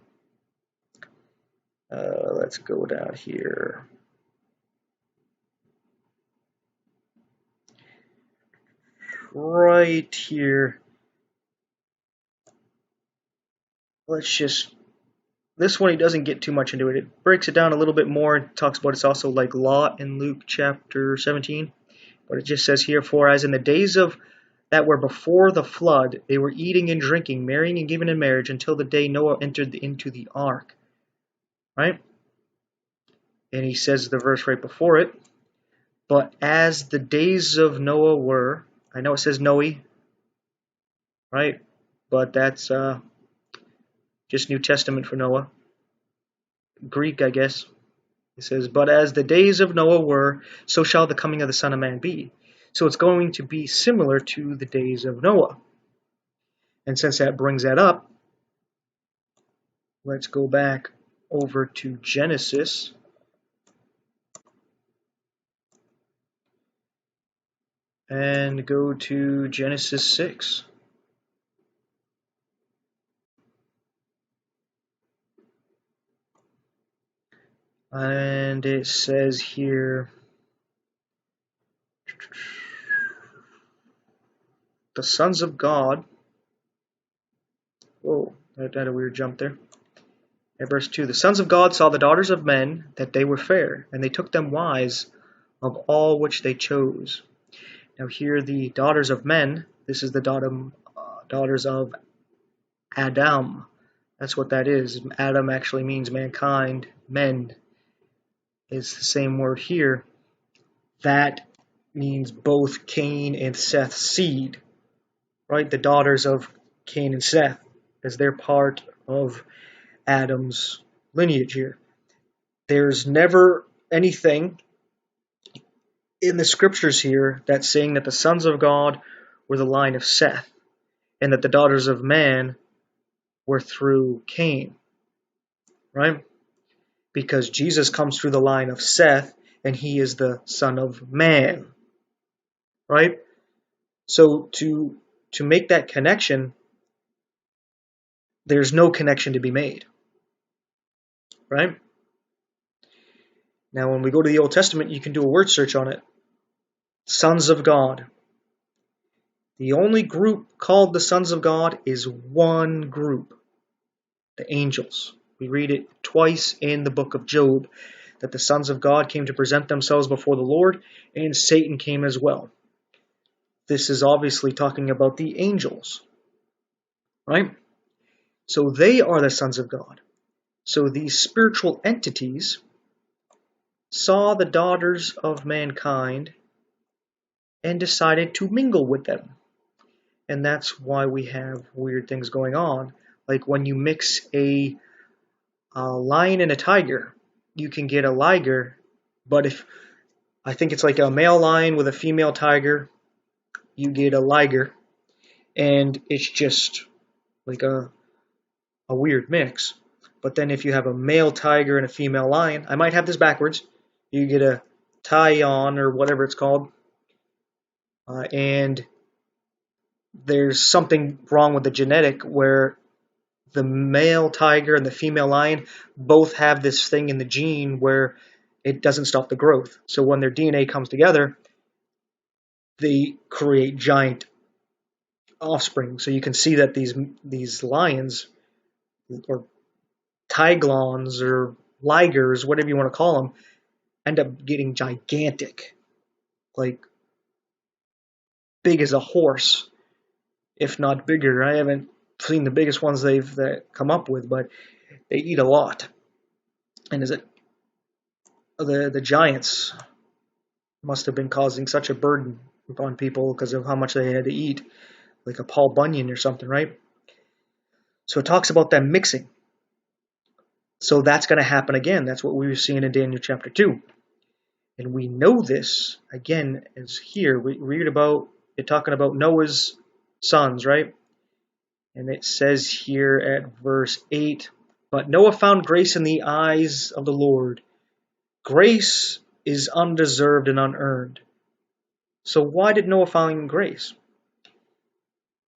S1: Let's go down here. Right here. Let's just... This one he doesn't get too much into it. It breaks it down a little bit more. It talks about it's also like Lot in Luke chapter 17. But it just says here, "For as in the days of that were before the flood, they were eating and drinking, marrying and giving in marriage, until the day Noah entered into the ark." Right? And he says the verse right before it, "But as the days of Noah were," I know it says Noe, right? But that's just New Testament for Noah. Greek, I guess. It says, "But as the days of Noah were, so shall the coming of the Son of Man be." So it's going to be similar to the days of Noah. And since that brings that up, let's go back over to Genesis. And go to Genesis 6. And it says here, the sons of God. Whoa, that had a weird jump there. At verse 2, "The sons of God saw the daughters of men, that they were fair, and they took them wives of all which they chose." Now here the daughters of men, this is the daughters of Adam. That's what that is. Adam actually means mankind. Men is the same word here. That means both Cain and Seth's seed, right? The daughters of Cain and Seth, as they're part of Adam's lineage here. There's never anything in the scriptures here that's saying that the sons of God were the line of Seth, and that the daughters of man were through Cain, right? Because Jesus comes through the line of Seth, and he is the son of man, right? So to make that connection, there's no connection to be made, right? Now, when we go to the Old Testament, you can do a word search on it. Sons of God. The only group called the sons of God is one group, the angels. We read it twice in the book of Job, that the sons of God came to present themselves before the Lord, and Satan came as well. this is obviously talking about the angels, right? So they are the sons of God. So these spiritual entities saw the daughters of mankind and decided to mingle with them. And that's why we have weird things going on. Like when you mix a lion and a tiger, you can get a liger, but if I think it's like a male lion with a female tiger, you get a liger, and it's just like a weird mix. But then if you have a male tiger and a female lion, I might have this backwards, you get a Tyon or whatever it's called, and there's something wrong with the genetic where the male tiger and the female lion both have this thing in the gene where it doesn't stop the growth. So when their DNA comes together, they create giant offspring. So you can see that these lions, or tiglons or ligers, whatever you want to call them, end up getting gigantic, like big as a horse, if not bigger. I haven't seen the biggest ones they've come up with, but they eat a lot. And is it the giants must have been causing such a burden upon people because of how much they had to eat, like a Paul Bunyan or something, right? So it talks about them mixing. So that's going to happen again. That's what we were seeing in Daniel chapter 2. And we know this, again, as here. We read about it talking about Noah's sons, right? And it says here at verse 8, "But Noah found grace in the eyes of the Lord. Grace is undeserved and unearned." So why did Noah find grace?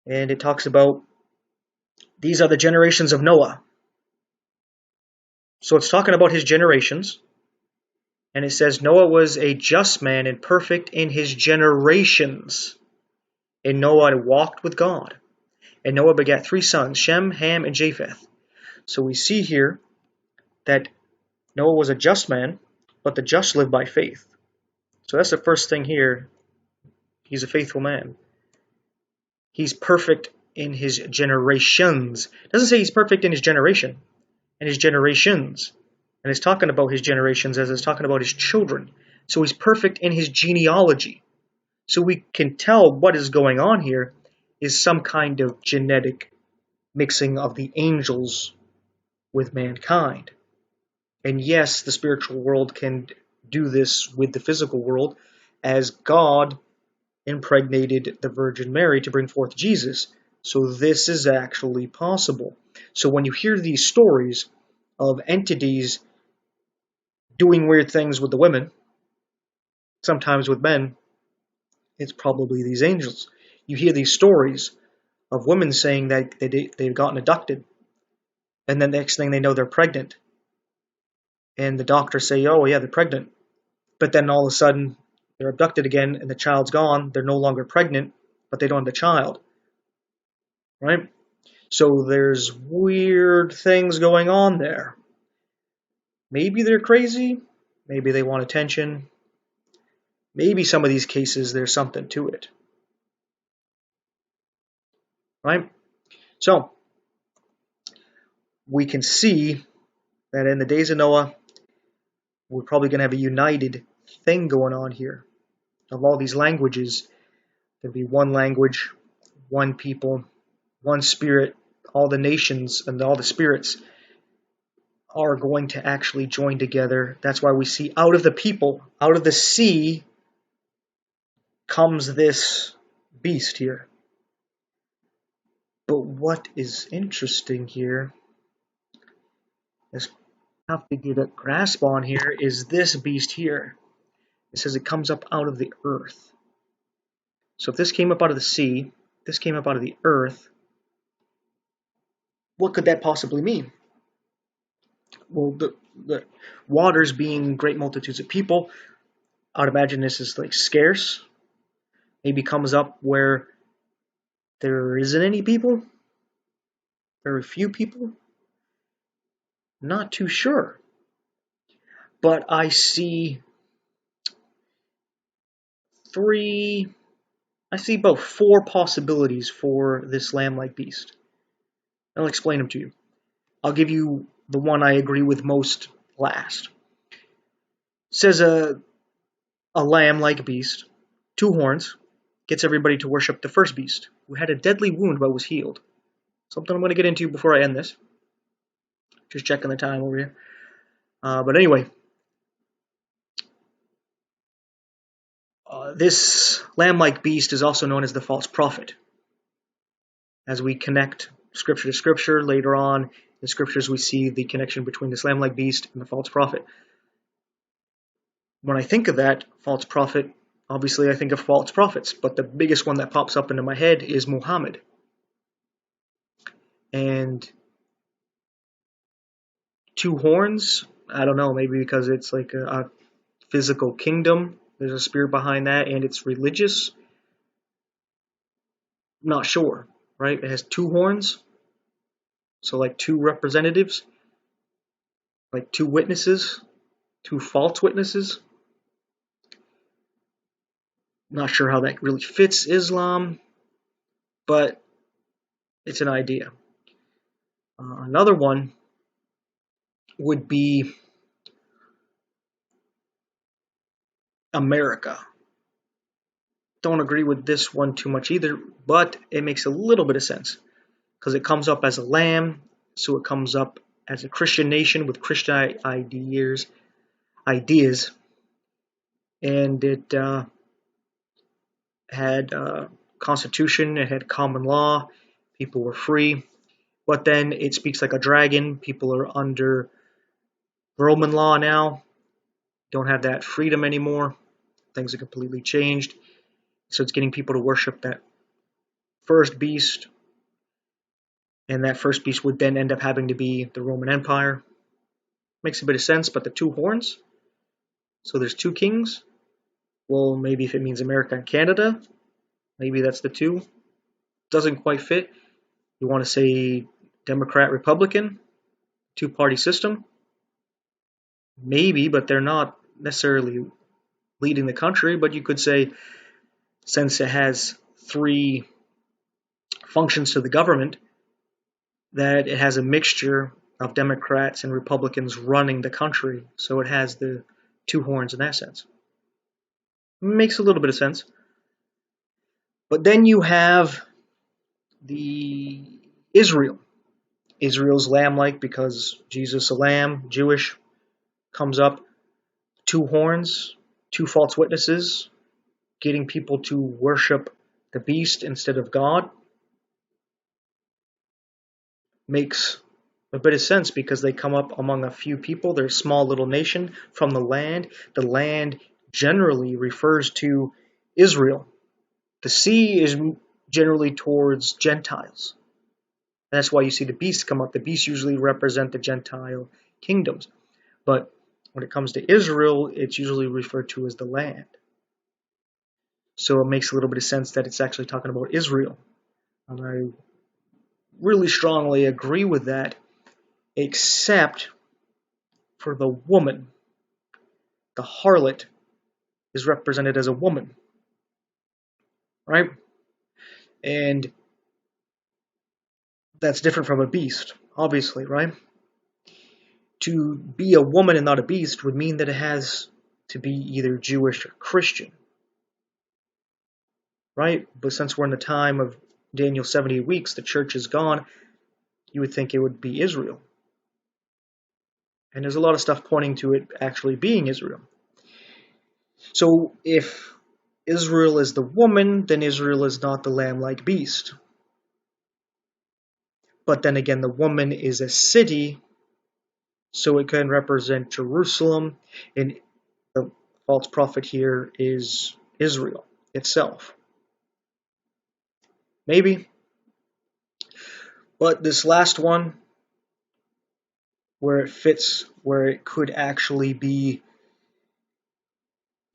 S1: And it talks about, these are the generations of Noah. So it's talking about his generations. And it says Noah was a just man and perfect in his generations. And Noah walked with God. And Noah begat 3 sons, Shem, Ham, and Japheth. So we see here that Noah was a just man, but the just live by faith. So that's the first thing here. He's a faithful man. He's perfect in his generations. It doesn't say he's perfect in his generation, in his generations. And it's talking about his generations as it's talking about his children. So he's perfect in his genealogy. So we can tell what is going on here is some kind of genetic mixing of the angels with mankind. And yes, the spiritual world can do this with the physical world, as God impregnated the Virgin Mary to bring forth Jesus. So this is actually possible. So when you hear these stories of entities doing weird things with the women, sometimes with men, it's probably these angels. You hear these stories of women saying that they've gotten abducted, and then the next thing they know, they're pregnant. And the doctors say, oh, yeah, they're pregnant. But then all of a sudden, they're abducted again, and the child's gone. They're no longer pregnant, but they don't have the child. Right? So there's weird things going on there. Maybe they're crazy. Maybe they want attention. Maybe some of these cases, there's something to it. Right? So, we can see that in the days of Noah, we're probably going to have a united thing going on here. Of all these languages, there'll be one language, one people, one spirit. All the nations and all the spirits are going to actually join together. That's why we see out of the people, out of the sea, comes this beast here. But what is interesting here, is I have to get a grasp on here, is this beast here. It says it comes up out of the earth. So if this came up out of the sea, this came up out of the earth, what could that possibly mean? Well, the waters being great multitudes of people, I would imagine this is like scarce. Maybe comes up where there isn't any people. There are a few people. Not too sure. But I see 3 I see about 4 possibilities for this lamb-like beast. I'll explain them to you. I'll give you the one I agree with most last. It says a lamb-like beast, 2 horns, gets everybody to worship the first beast, who had a deadly wound but was healed. Something I'm going to get into before I end this. Just checking the time over here. But anyway, this lamb-like beast is also known as the false prophet. As we connect scripture to scripture, later on in the scriptures we see the connection between this lamb-like beast and the false prophet. When I think of that false prophet, obviously I think of false prophets, but the biggest one that pops up into my head is Muhammad. And 2 horns, I don't know, maybe because it's like a physical kingdom, there's a spirit behind that, and it's religious. Not sure, right? It has 2 horns, so like 2 representatives, like 2 witnesses, 2 false witnesses. Not sure how that really fits Islam, but it's an idea. Another one would be America. Don't agree with this one too much either, but it makes a little bit of sense because it comes up as a lamb, so it comes up as a Christian nation with Christian ideas, and it had a constitution, it had common law, people were free, but then it speaks like a dragon. People are under Roman law now, don't have that freedom anymore. Things are completely changed. So it's getting people to worship that first beast, and that first beast would then end up having to be the Roman Empire. Makes a bit of sense, but the 2 horns, so there's 2 kings. Well, maybe if it means America and Canada, maybe that's the 2. Doesn't quite fit. You want to say Democrat, Republican, 2-party system? Maybe, but they're not necessarily leading the country. But you could say, since it has 3 functions to the government, that it has a mixture of Democrats and Republicans running the country, so it has the 2 horns in that sense. Makes a little bit of sense. But then you have the Israel. Israel's lamb-like because Jesus, a lamb, Jewish, comes up, 2 horns, 2 false witnesses, getting people to worship the beast instead of God. Makes a bit of sense because they come up among a few people. They're a small little nation from the land. The land generally refers to Israel. The sea is generally towards Gentiles. That's why you see the beasts come up. The beasts usually represent the Gentile kingdoms. But when it comes to Israel, it's usually referred to as the land. So it makes a little bit of sense that it's actually talking about Israel. And I really strongly agree with that, except for the woman. The harlot is represented as a woman, right? And that's different from a beast, obviously, right? To be a woman and not a beast would mean that it has to be either Jewish or Christian, right? But since we're in the time of Daniel's 70 weeks, the church is gone, you would think it would be Israel. And there's a lot of stuff pointing to it actually being Israel. So if Israel is the woman, then Israel is not the lamb-like beast. But then again, the woman is a city, so it can represent Jerusalem, and the false prophet here is Israel itself. Maybe. But this last one, where it fits, where it could actually be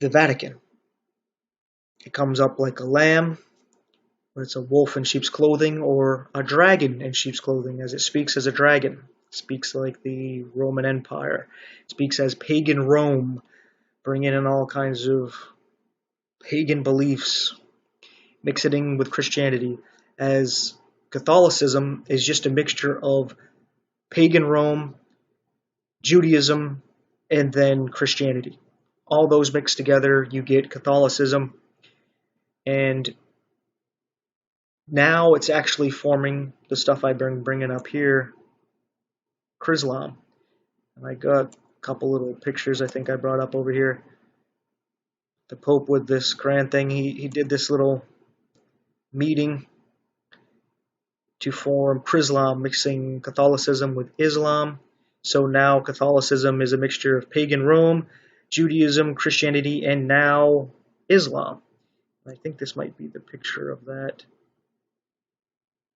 S1: the Vatican. It comes up like a lamb, or it's a wolf in sheep's clothing, or a dragon in sheep's clothing, as it speaks as a dragon. It speaks like the Roman Empire. It speaks as pagan Rome, bringing in all kinds of pagan beliefs. mixing with Christianity, as Catholicism is just a mixture of pagan Rome, Judaism, and then Christianity. All those mixed together, you get Catholicism, and now it's actually forming the stuff I've been bringing up here, Chrislam. And I got a couple little pictures I think I brought up over here. The Pope with this grand thing, he did this little meeting to form Chrislam, mixing Catholicism with Islam. So now Catholicism is a mixture of pagan Rome, Judaism, Christianity, and now Islam. I think this might be the picture of that.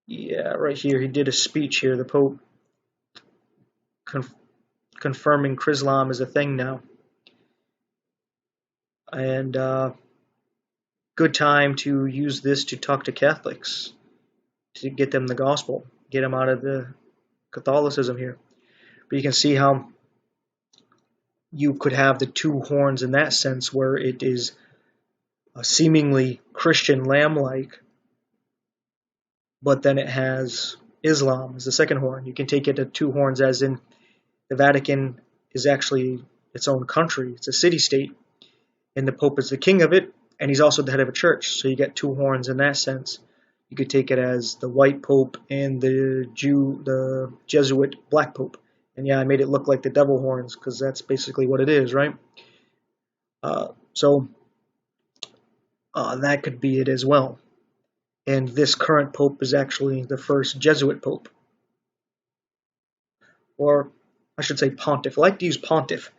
S1: Yeah, right here. He did a speech here, the Pope, confirming Chrislam is a thing now. And good time to use this to talk to Catholics, to get them the gospel, get them out of the Catholicism here. But you can see how you could have the two horns in that sense, where it is a seemingly Christian lamb-like, but then it has Islam as the second horn. You can take it to two horns, as in the Vatican is actually its own country. It's a city-state, and the Pope is the king of it, and he's also the head of a church. So you get two horns in that sense. You could take it as the white Pope and the Jesuit black Pope. And yeah, I made it look like the devil horns, because that's basically what it is, right? So that could be it as well. And this current Pope is actually the first Jesuit Pope. Or I should say pontiff. I like to use pontiff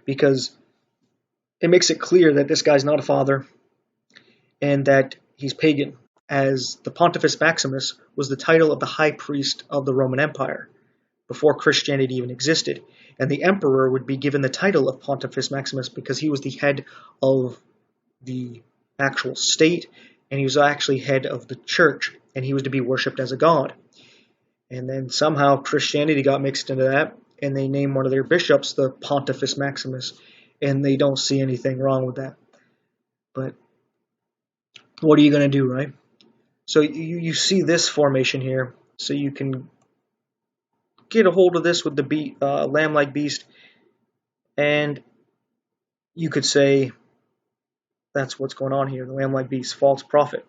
S1: because it makes it clear that this guy's not a father and that he's pagan, as the Pontifex Maximus was the title of the high priest of the Roman Empire before Christianity even existed. And the emperor would be given the title of Pontifex Maximus because he was the head of the actual state, and he was actually head of the church, and he was to be worshipped as a god. And then somehow Christianity got mixed into that, and they named one of their bishops the Pontifex Maximus, and they don't see anything wrong with that. But what are you going to do, right? So you see this formation here, so you can get a hold of this with the lamb-like beast, and you could say that's what's going on here, the lamb-like beast, false prophet.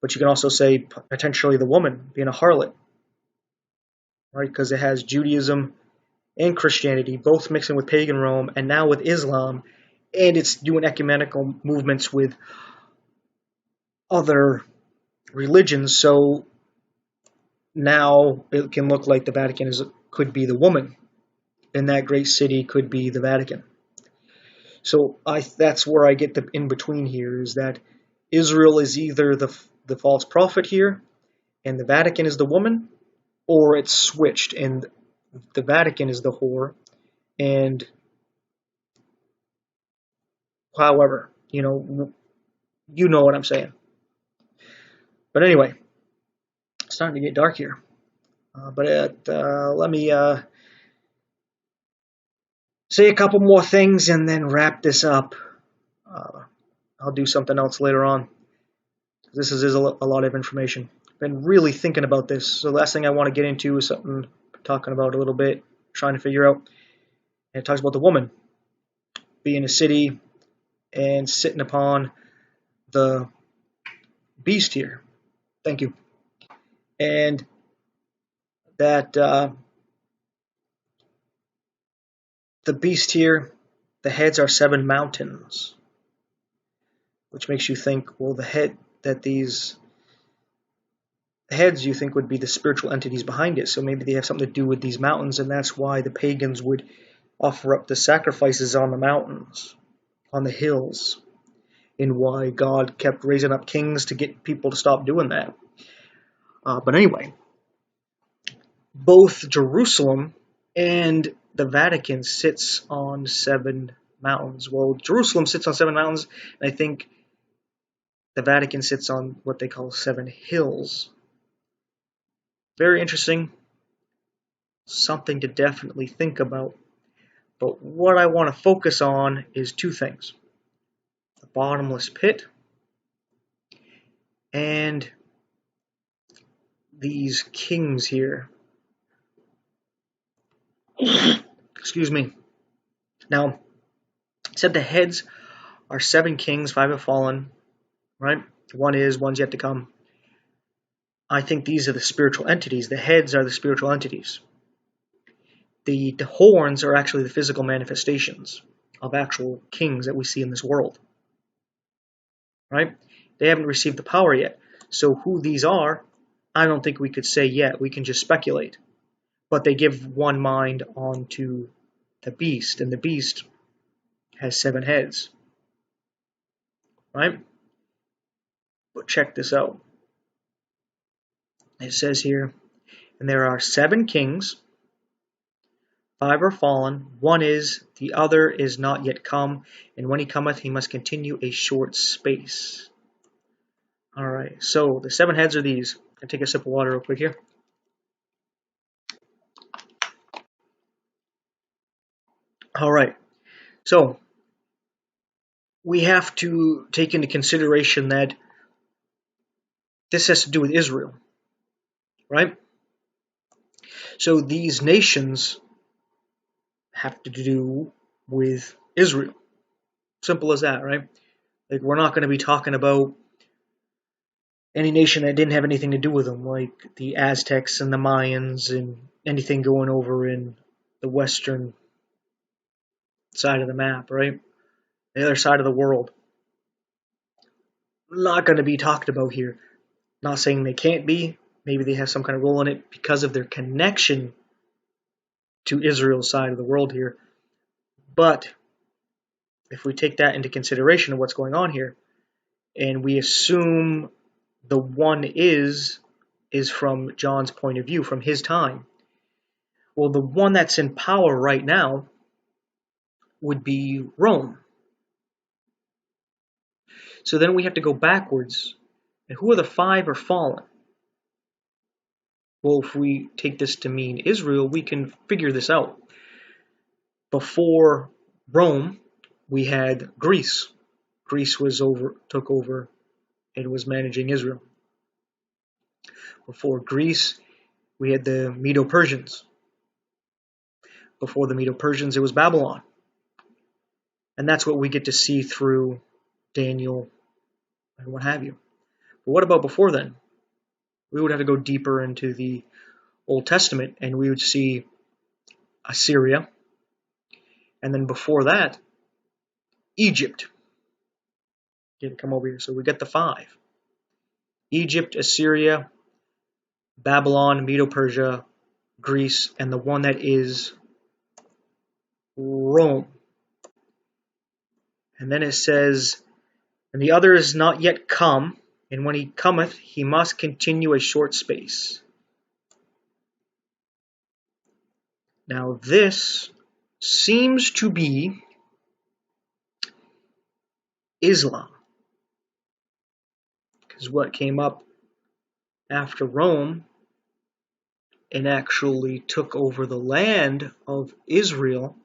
S1: But you can also say potentially the woman being a harlot, right? Because it has Judaism and Christianity both mixing with pagan Rome, and now with Islam, and it's doing ecumenical movements with other religions. So now it can look like the Vatican could be the woman, and that great city could be the Vatican. So that's where I get the in between here, is that Israel is either the false prophet here, and the Vatican is the woman, or it's switched, and the Vatican is the whore, and however, you know what I'm saying. But anyway, it's starting to get dark here. But let me say a couple more things and then wrap this up. I'll do something else later on. This is a lot of information. I've been really thinking about this. So the last thing I want to get into is something I'm talking about a little bit, trying to figure out. And it talks about the woman being a city and sitting upon the beast here. Thank you. And that the beast here, the heads are 7 mountains, which makes you think, well, these heads you think would be the spiritual entities behind it. So maybe they have something to do with these mountains, and that's why the pagans would offer up the sacrifices on the mountains, on the hills, and why God kept raising up kings to get people to stop doing that. But anyway, both Jerusalem and the Vatican sits on 7 mountains. Well, Jerusalem sits on 7 mountains, and I think the Vatican sits on what they call 7 hills. Very interesting. Something to definitely think about. But what I want to focus on is 2 things. The bottomless pit And these kings here. Excuse me. Now, it said the heads are 7 kings, 5 have fallen, right? One's yet to come. I think these are the spiritual entities. The heads are the spiritual entities. The horns are actually the physical manifestations of actual kings that we see in this world, right? They haven't received the power yet. So who these are, I don't think we could say yet. We can just speculate. But they give one mind onto the beast, and the beast has 7 heads, right? But check this out. It says here, and there are 7 kings, 5 are fallen, 1 is, the other is not yet come, and when he cometh, he must continue a short space. All right, so the 7 heads are these. I'll take a sip of water real quick here. All right, so we have to take into consideration that this has to do with Israel, right? So these nations have to do with Israel. Simple as that, right? Like, we're not going to be talking about any nation that didn't have anything to do with them, like the Aztecs and the Mayans and anything going over in the western side of the map, right? The other side of the world. Not going to be talked about here. Not saying they can't be. Maybe they have some kind of role in it because of their connection to Israel's side of the world here. But if we take that into consideration of what's going on here, and we assume the one is from John's point of view, from his time, well, the one that's in power right now would be Rome. So then we have to go backwards. And who are the 5 are fallen? Well, if we take this to mean Israel, we can figure this out. Before Rome, we had Greece. Greece took over and was managing Israel. Before Greece, we had the Medo-Persians. Before the Medo-Persians, it was Babylon. And that's what we get to see through Daniel and what have you. But what about before then? We would have to go deeper into the Old Testament, and we would see Assyria. And then before that, Egypt. Come over here. So we get the 5. Egypt, Assyria, Babylon, Medo-Persia, Greece, and the one that is Rome. And then it says, and the other is not yet come, and when he cometh, he must continue a short space. Now this seems to be Islam. Because what came up after Rome and actually took over the land of Israel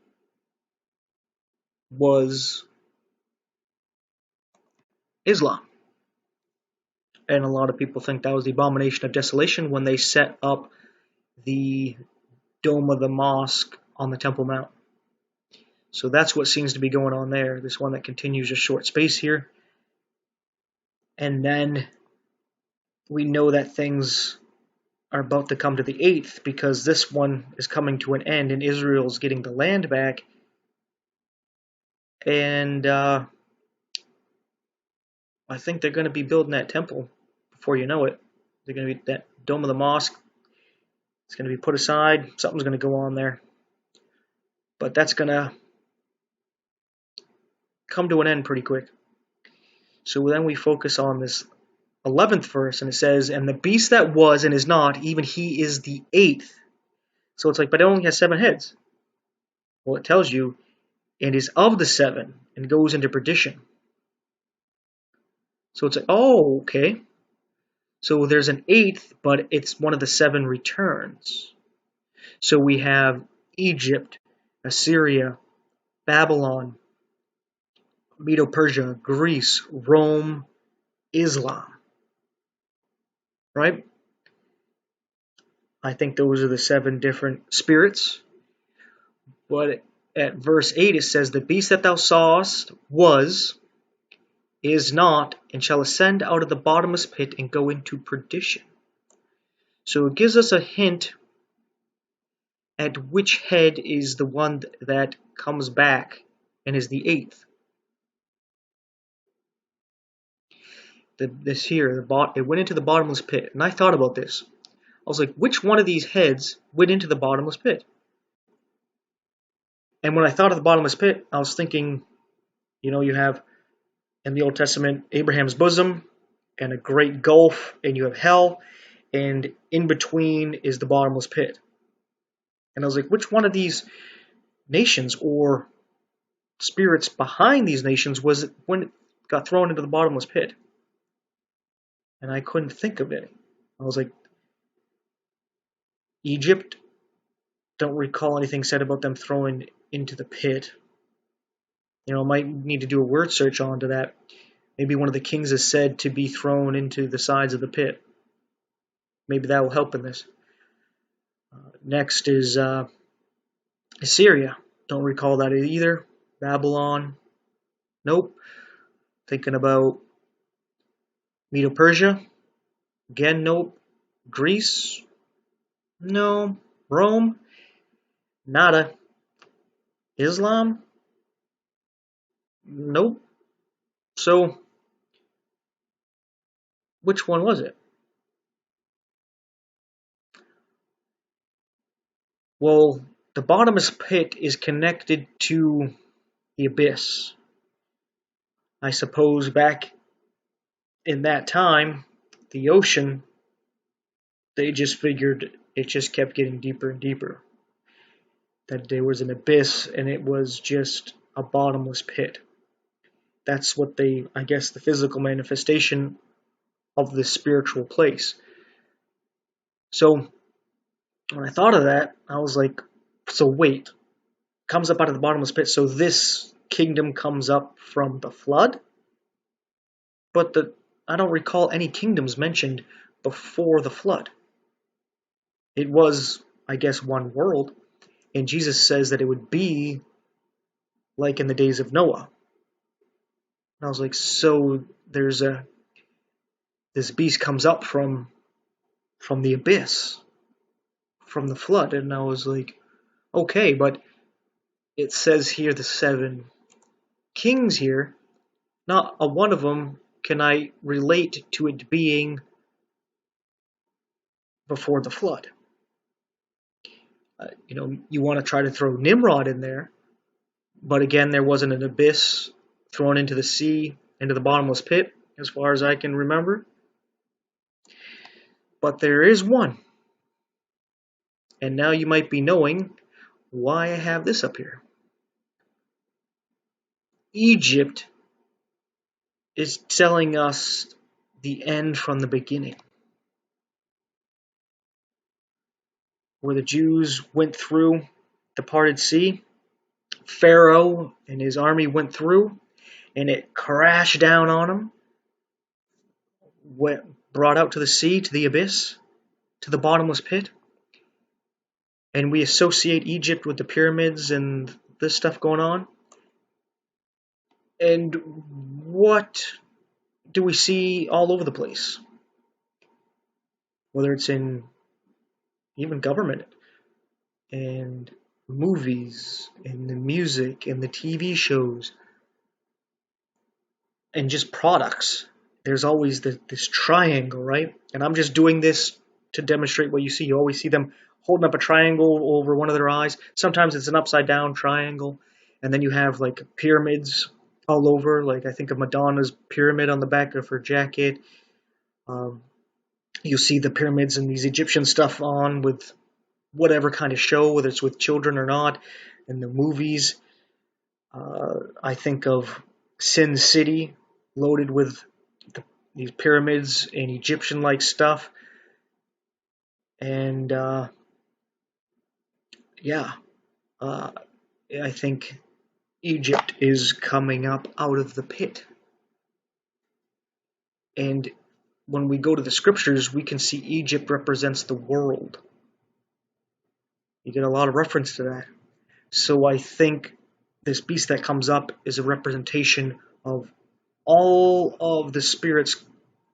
S1: was Islam. And a lot of people think that was the abomination of desolation when they set up the dome of the mosque on the Temple Mount. So that's what seems to be going on there. This one that continues a short space here. And then we know that things are about to come to the 8th because this one is coming to an end and Israel's getting the land back. And I think they're going to be building that temple before you know it. They're going to be that dome of the mosque. It's going to be put aside. Something's going to go on there. But that's going to come to an end pretty quick. So then we focus on this 11th verse, and it says, and the beast that was and is not, even he is the 8th. So it's like, but it only has 7 heads. Well, it tells you, and is of the 7, and goes into perdition. So it's like, oh, okay. So there's an 8th, but it's one of the 7 returns. So we have Egypt, Assyria, Babylon, Medo-Persia, Greece, Rome, Islam. right? I think those are the 7 different spirits. But at verse 8 it says, the beast that thou sawest was, is not, and shall ascend out of the bottomless pit and go into perdition. So it gives us a hint at which head is the one that comes back and is the 8th. This here, it went into the bottomless pit. And I thought about this. I was like, which one of these heads went into the bottomless pit? And when I thought of the bottomless pit, I was thinking, you have in the Old Testament Abraham's bosom and a great gulf, and you have hell, and in between is the bottomless pit. And I was like, which one of these nations or spirits behind these nations was it when it got thrown into the bottomless pit? And I couldn't think of any. I was like, Egypt, don't recall anything said about them throwing into the pit. Might need to do a word search onto that. Maybe one of the kings is said to be thrown into the sides of the pit. Maybe that will help in this. Next is Assyria. Don't recall that either. Babylon. Nope. Thinking about Medo-Persia. Again, nope. Greece. No. Rome. Nada. Islam. Nope. So, which one was it? Well, the bottomless pit is connected to the abyss. I suppose back in that time, the ocean, they just figured it just kept getting deeper and deeper. That there was an abyss and it was just a bottomless pit. That's what I guess the physical manifestation of this spiritual place. So when I thought of that, I was like, so wait, comes up out of the bottomless pit, so this kingdom comes up from the flood? But I don't recall any kingdoms mentioned before the flood. It was, I guess, one world, and Jesus says that it would be like in the days of Noah. And I was like, so there's this beast comes up from the abyss, from the flood, and I was like, okay, but it says here the 7 kings here, not a one of them can I relate to it being before the flood. You want to try to throw Nimrod in there, but again, there wasn't an abyss thrown into the sea, into the bottomless pit, as far as I can remember. But there is one. And now you might be knowing why I have this up here. Egypt is telling us the end from the beginning. Where the Jews went through the parted sea, Pharaoh and his army went through, and it crashed down on them, brought out to the sea, to the abyss, to the bottomless pit. And we associate Egypt with the pyramids and this stuff going on. And what do we see all over the place? Whether it's in even government and movies and the music and the TV shows and just products. There's always this triangle, right? And I'm just doing this to demonstrate what you see. You always see them holding up a triangle over one of their eyes. Sometimes it's an upside down triangle. And then you have like pyramids all over. Like I think of Madonna's pyramid on the back of her jacket. You see the pyramids and these Egyptian stuff on with whatever kind of show, whether it's with children or not, and the movies. I think of Sin City, loaded with these pyramids and Egyptian-like stuff. And I think Egypt is coming up out of the pit. And when we go to the scriptures, we can see Egypt represents the world. You get a lot of reference to that. So I think this beast that comes up is a representation of all of the spirits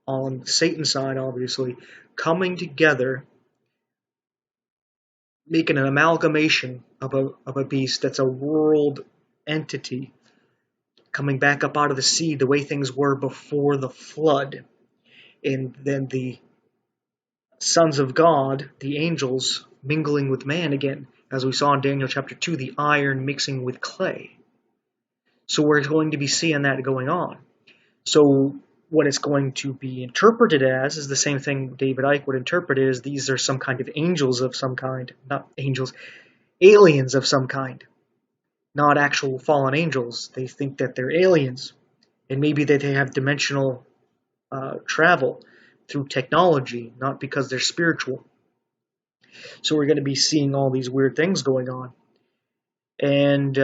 S1: on Satan's side, obviously, coming together, making an amalgamation of a beast that's a world entity, coming back up out of the sea the way things were before the flood. And then the sons of God, the angels, mingling with man again, as we saw in Daniel chapter 2, the iron mixing with clay. So we're going to be seeing that going on. So what it's going to be interpreted as is the same thing David Icke would interpret it as: these are some kind of angels of some kind, not angels, aliens of some kind, not actual fallen angels. They think that they're aliens, and maybe that they have dimensional travel through technology, not because they're spiritual. So we're going to be seeing all these weird things going on. And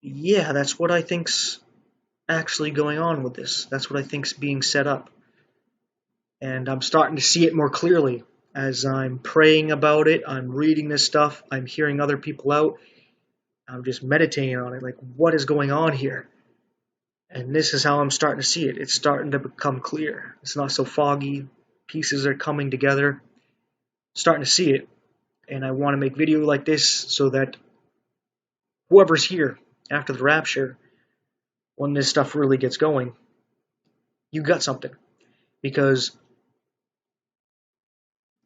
S1: yeah, that's what I think's actually going on with this. That's what I think's being set up. And I'm starting to see it more clearly as I'm praying about it. I'm reading this stuff. I'm hearing other people out. I'm just meditating on it. Like, what is going on here? And this is how I'm starting to see it. It's starting to become clear. It's not so foggy. Pieces are coming together. Starting to see it. And I want to make video like this so that whoever's here after the rapture, when this stuff really gets going, you got something. Because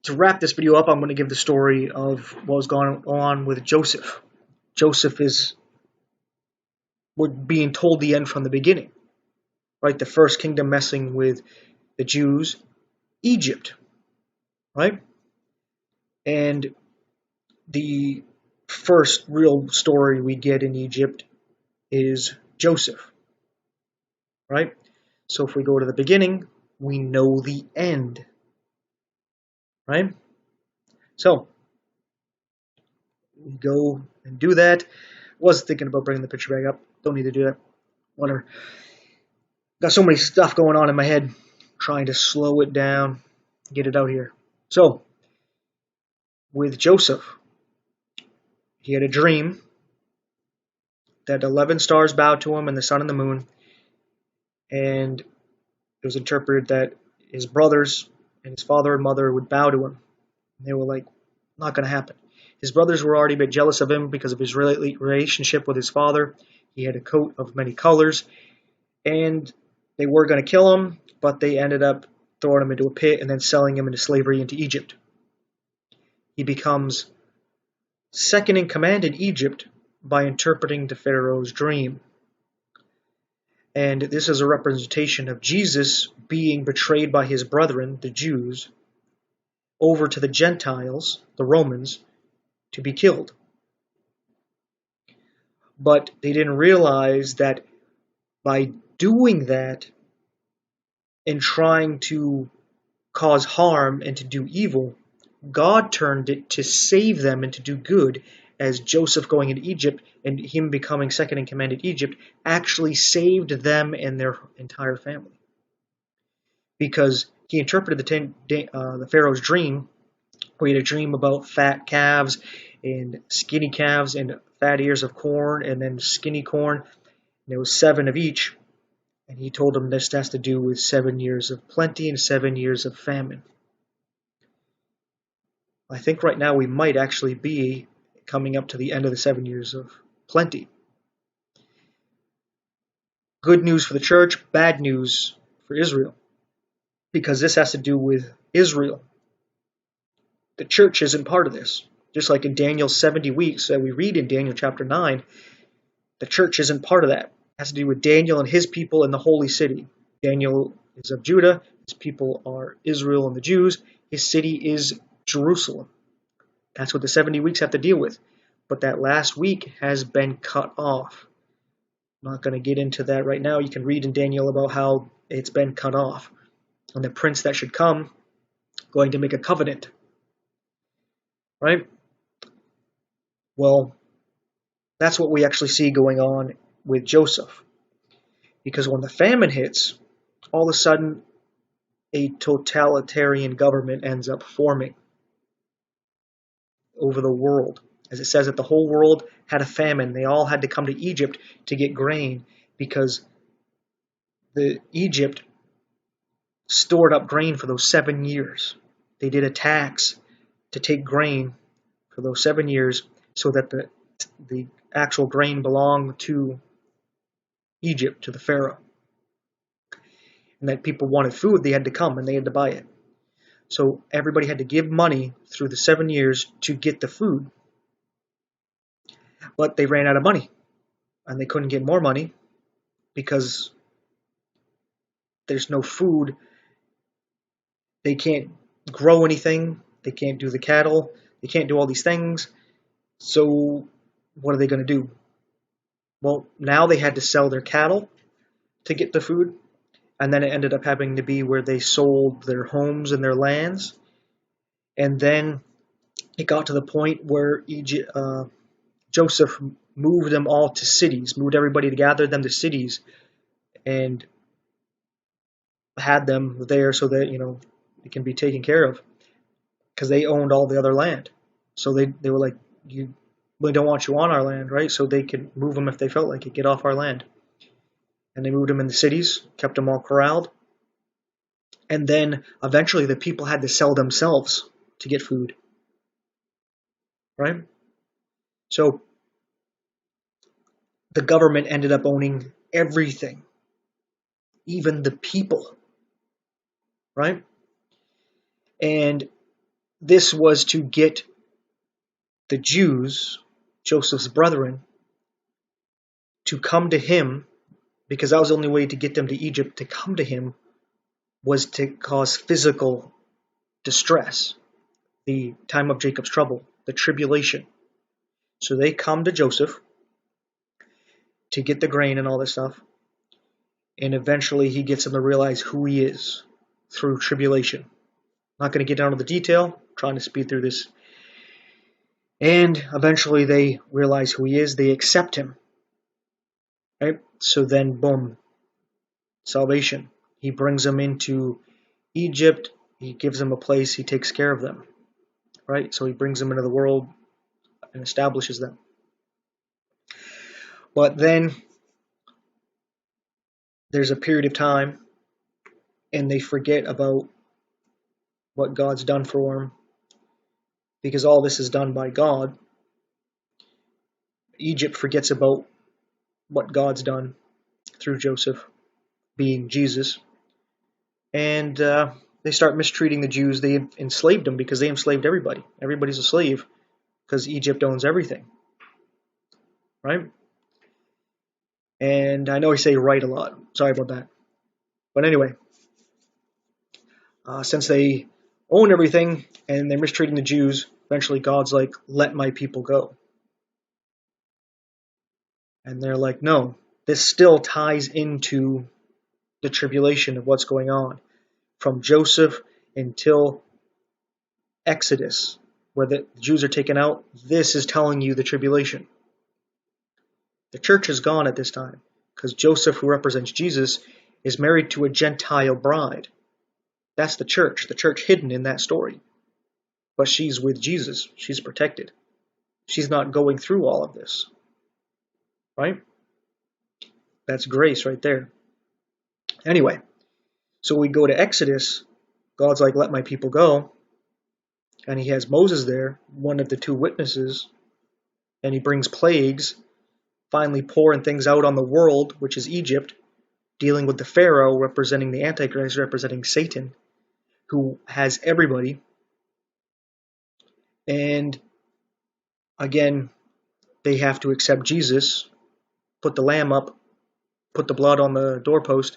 S1: to wrap this video up, I'm going to give the story of what was going on with Joseph. Joseph we're being told the end from the beginning. Right? The first kingdom messing with the Jews, Egypt. Right? And the first real story we get in Egypt is Joseph. Right? So if we go to the beginning, we know the end. Right? So we go and do that. Was thinking about bringing the picture back up. Don't need to do that. Whatever. Got so many stuff going on in my head. Trying to slow it down. Get it out here. So, with Joseph, he had a dream that 11 stars bowed to him and the sun and the moon. And it was interpreted that his brothers and his father and mother would bow to him. And they were like, not going to happen. His brothers were already a bit jealous of him because of his relationship with his father. He had a coat of many colors. And they were going to kill him, but they ended up throwing him into a pit and then selling him into slavery into Egypt. He becomes second in command in Egypt by interpreting the Pharaoh's dream. And this is a representation of Jesus being betrayed by his brethren, the Jews, over to the Gentiles, the Romans, to be killed. But they didn't realize that by doing that and trying to cause harm and to do evil, God turned it to save them and to do good, as Joseph going into Egypt and him becoming second in command in Egypt actually saved them and their entire family. Because he interpreted the Pharaoh's dream, where he had a dream about fat calves and skinny calves and fat ears of corn and then skinny corn. And there was 7 of each. And he told him this has to do with 7 years of plenty and 7 years of famine. I think right now we might actually be coming up to the end of the 7 years of plenty. Good news for the church, bad news for Israel. Because this has to do with Israel. The church isn't part of this. Just like in Daniel's 70 weeks that we read in Daniel chapter 9, the church isn't part of that. It has to do with Daniel and his people in the holy city. Daniel is of Judah. His people are Israel and the Jews. His city is Jerusalem. That's what the 70 weeks have to deal with. But that last week has been cut off. I'm not going to get into that right now. You can read in Daniel about how it's been cut off. And the prince that should come, going to make a covenant. Right? Well, that's what we actually see going on with Joseph. Because when the famine hits, all of a sudden a totalitarian government ends up forming over the world. As it says that the whole world had a famine. They all had to come to Egypt to get grain because Egypt stored up grain for those 7 years. They did a tax to take grain for those 7 years so that the actual grain belonged to Egypt, to the Pharaoh. And that people wanted food, they had to come and they had to buy it. So everybody had to give money through the 7 years to get the food. But they ran out of money and they couldn't get more money because there's no food. They can't grow anything. They can't do the cattle. They can't do all these things. So what are they going to do? Well, now they had to sell their cattle to get the food. And then it ended up having to be where they sold their homes and their lands. And then it got to the point where Joseph moved them all to cities, moved everybody to gather them to cities, and had them there so that, it can be taken care of, because they owned all the other land. So they were like, we don't want you on our land, right? So they could move them if they felt like it, get off our land. And they moved them in the cities, kept them all corralled. And then eventually the people had to sell themselves to get food, right? So the government ended up owning everything, even the people, right? And this was to get the Jews, Joseph's brethren, to come to him, because that was the only way to get them to Egypt. To come to him was to cause physical distress, the time of Jacob's trouble, the tribulation. So they come to Joseph to get the grain and all this stuff, and eventually he gets them to realize who he is through tribulation. I'm not going to get down to the detail, I'm trying to speed through this. And eventually they realize who he is, they accept him. Right? So then, boom, salvation. He brings them into Egypt, he gives them a place, he takes care of them. Right? So he brings them into the world and establishes them. But then there's a period of time and they forget about what God's done for them, because all this is done by God. Egypt forgets about what God's done through Joseph, being Jesus, and they start mistreating the Jews. They enslaved them because they enslaved everybody. Everybody's a slave because Egypt owns everything, right? And I know I say right a lot. Sorry about that. But anyway, since they own everything and they're mistreating the Jews, eventually God's like, let my people go. And they're like, no, this still ties into the tribulation of what's going on from Joseph until Exodus, where the Jews are taken out. This is telling you the tribulation. The church is gone at this time because Joseph, who represents Jesus, is married to a Gentile bride. That's the church hidden in that story. But she's with Jesus. She's protected. She's not going through all of this. Right? That's grace right there. Anyway, so we go to Exodus. God's like, let my people go. And he has Moses there, one of the two witnesses. And he brings plagues, finally pouring things out on the world, which is Egypt, dealing with the Pharaoh, representing the Antichrist, representing Satan, who has everybody. And again, they have to accept Jesus, put the lamb up, put the blood on the doorpost,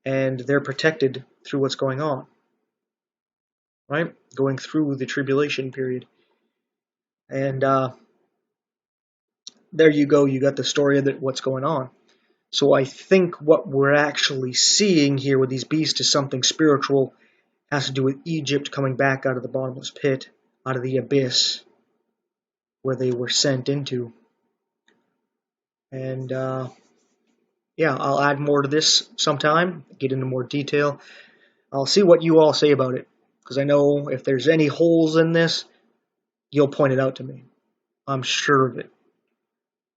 S1: and they're protected through what's going on. Right? Going through the tribulation period. And there you go, you got the story of what's going on. So I think what we're actually seeing here with these beasts is something spiritual. It has to do with Egypt coming back out of the bottomless pit, out of the abyss where they were sent into. And yeah, I'll add more to this sometime, get into more detail. I'll see what you all say about it, because I know if there's any holes in this, you'll point it out to me. I'm sure of it.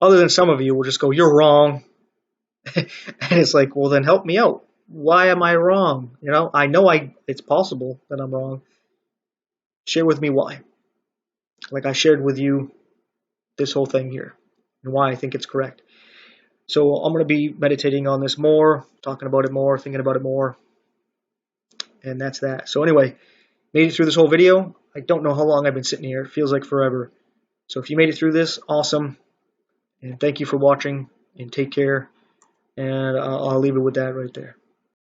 S1: Other than some of you will just go, "You're wrong." And it's like, well, then help me out. Why am I wrong? I know it's possible that I'm wrong. Share with me why. Like I shared with you this whole thing here and why I think it's correct. So I'm going to be meditating on this more, talking about it more, thinking about it more, and that's that. So anyway, made it through this whole video. I don't know how long I've been sitting here. It feels like forever. So if you made it through this, awesome. And thank you for watching, and take care. And I'll leave it with that right there.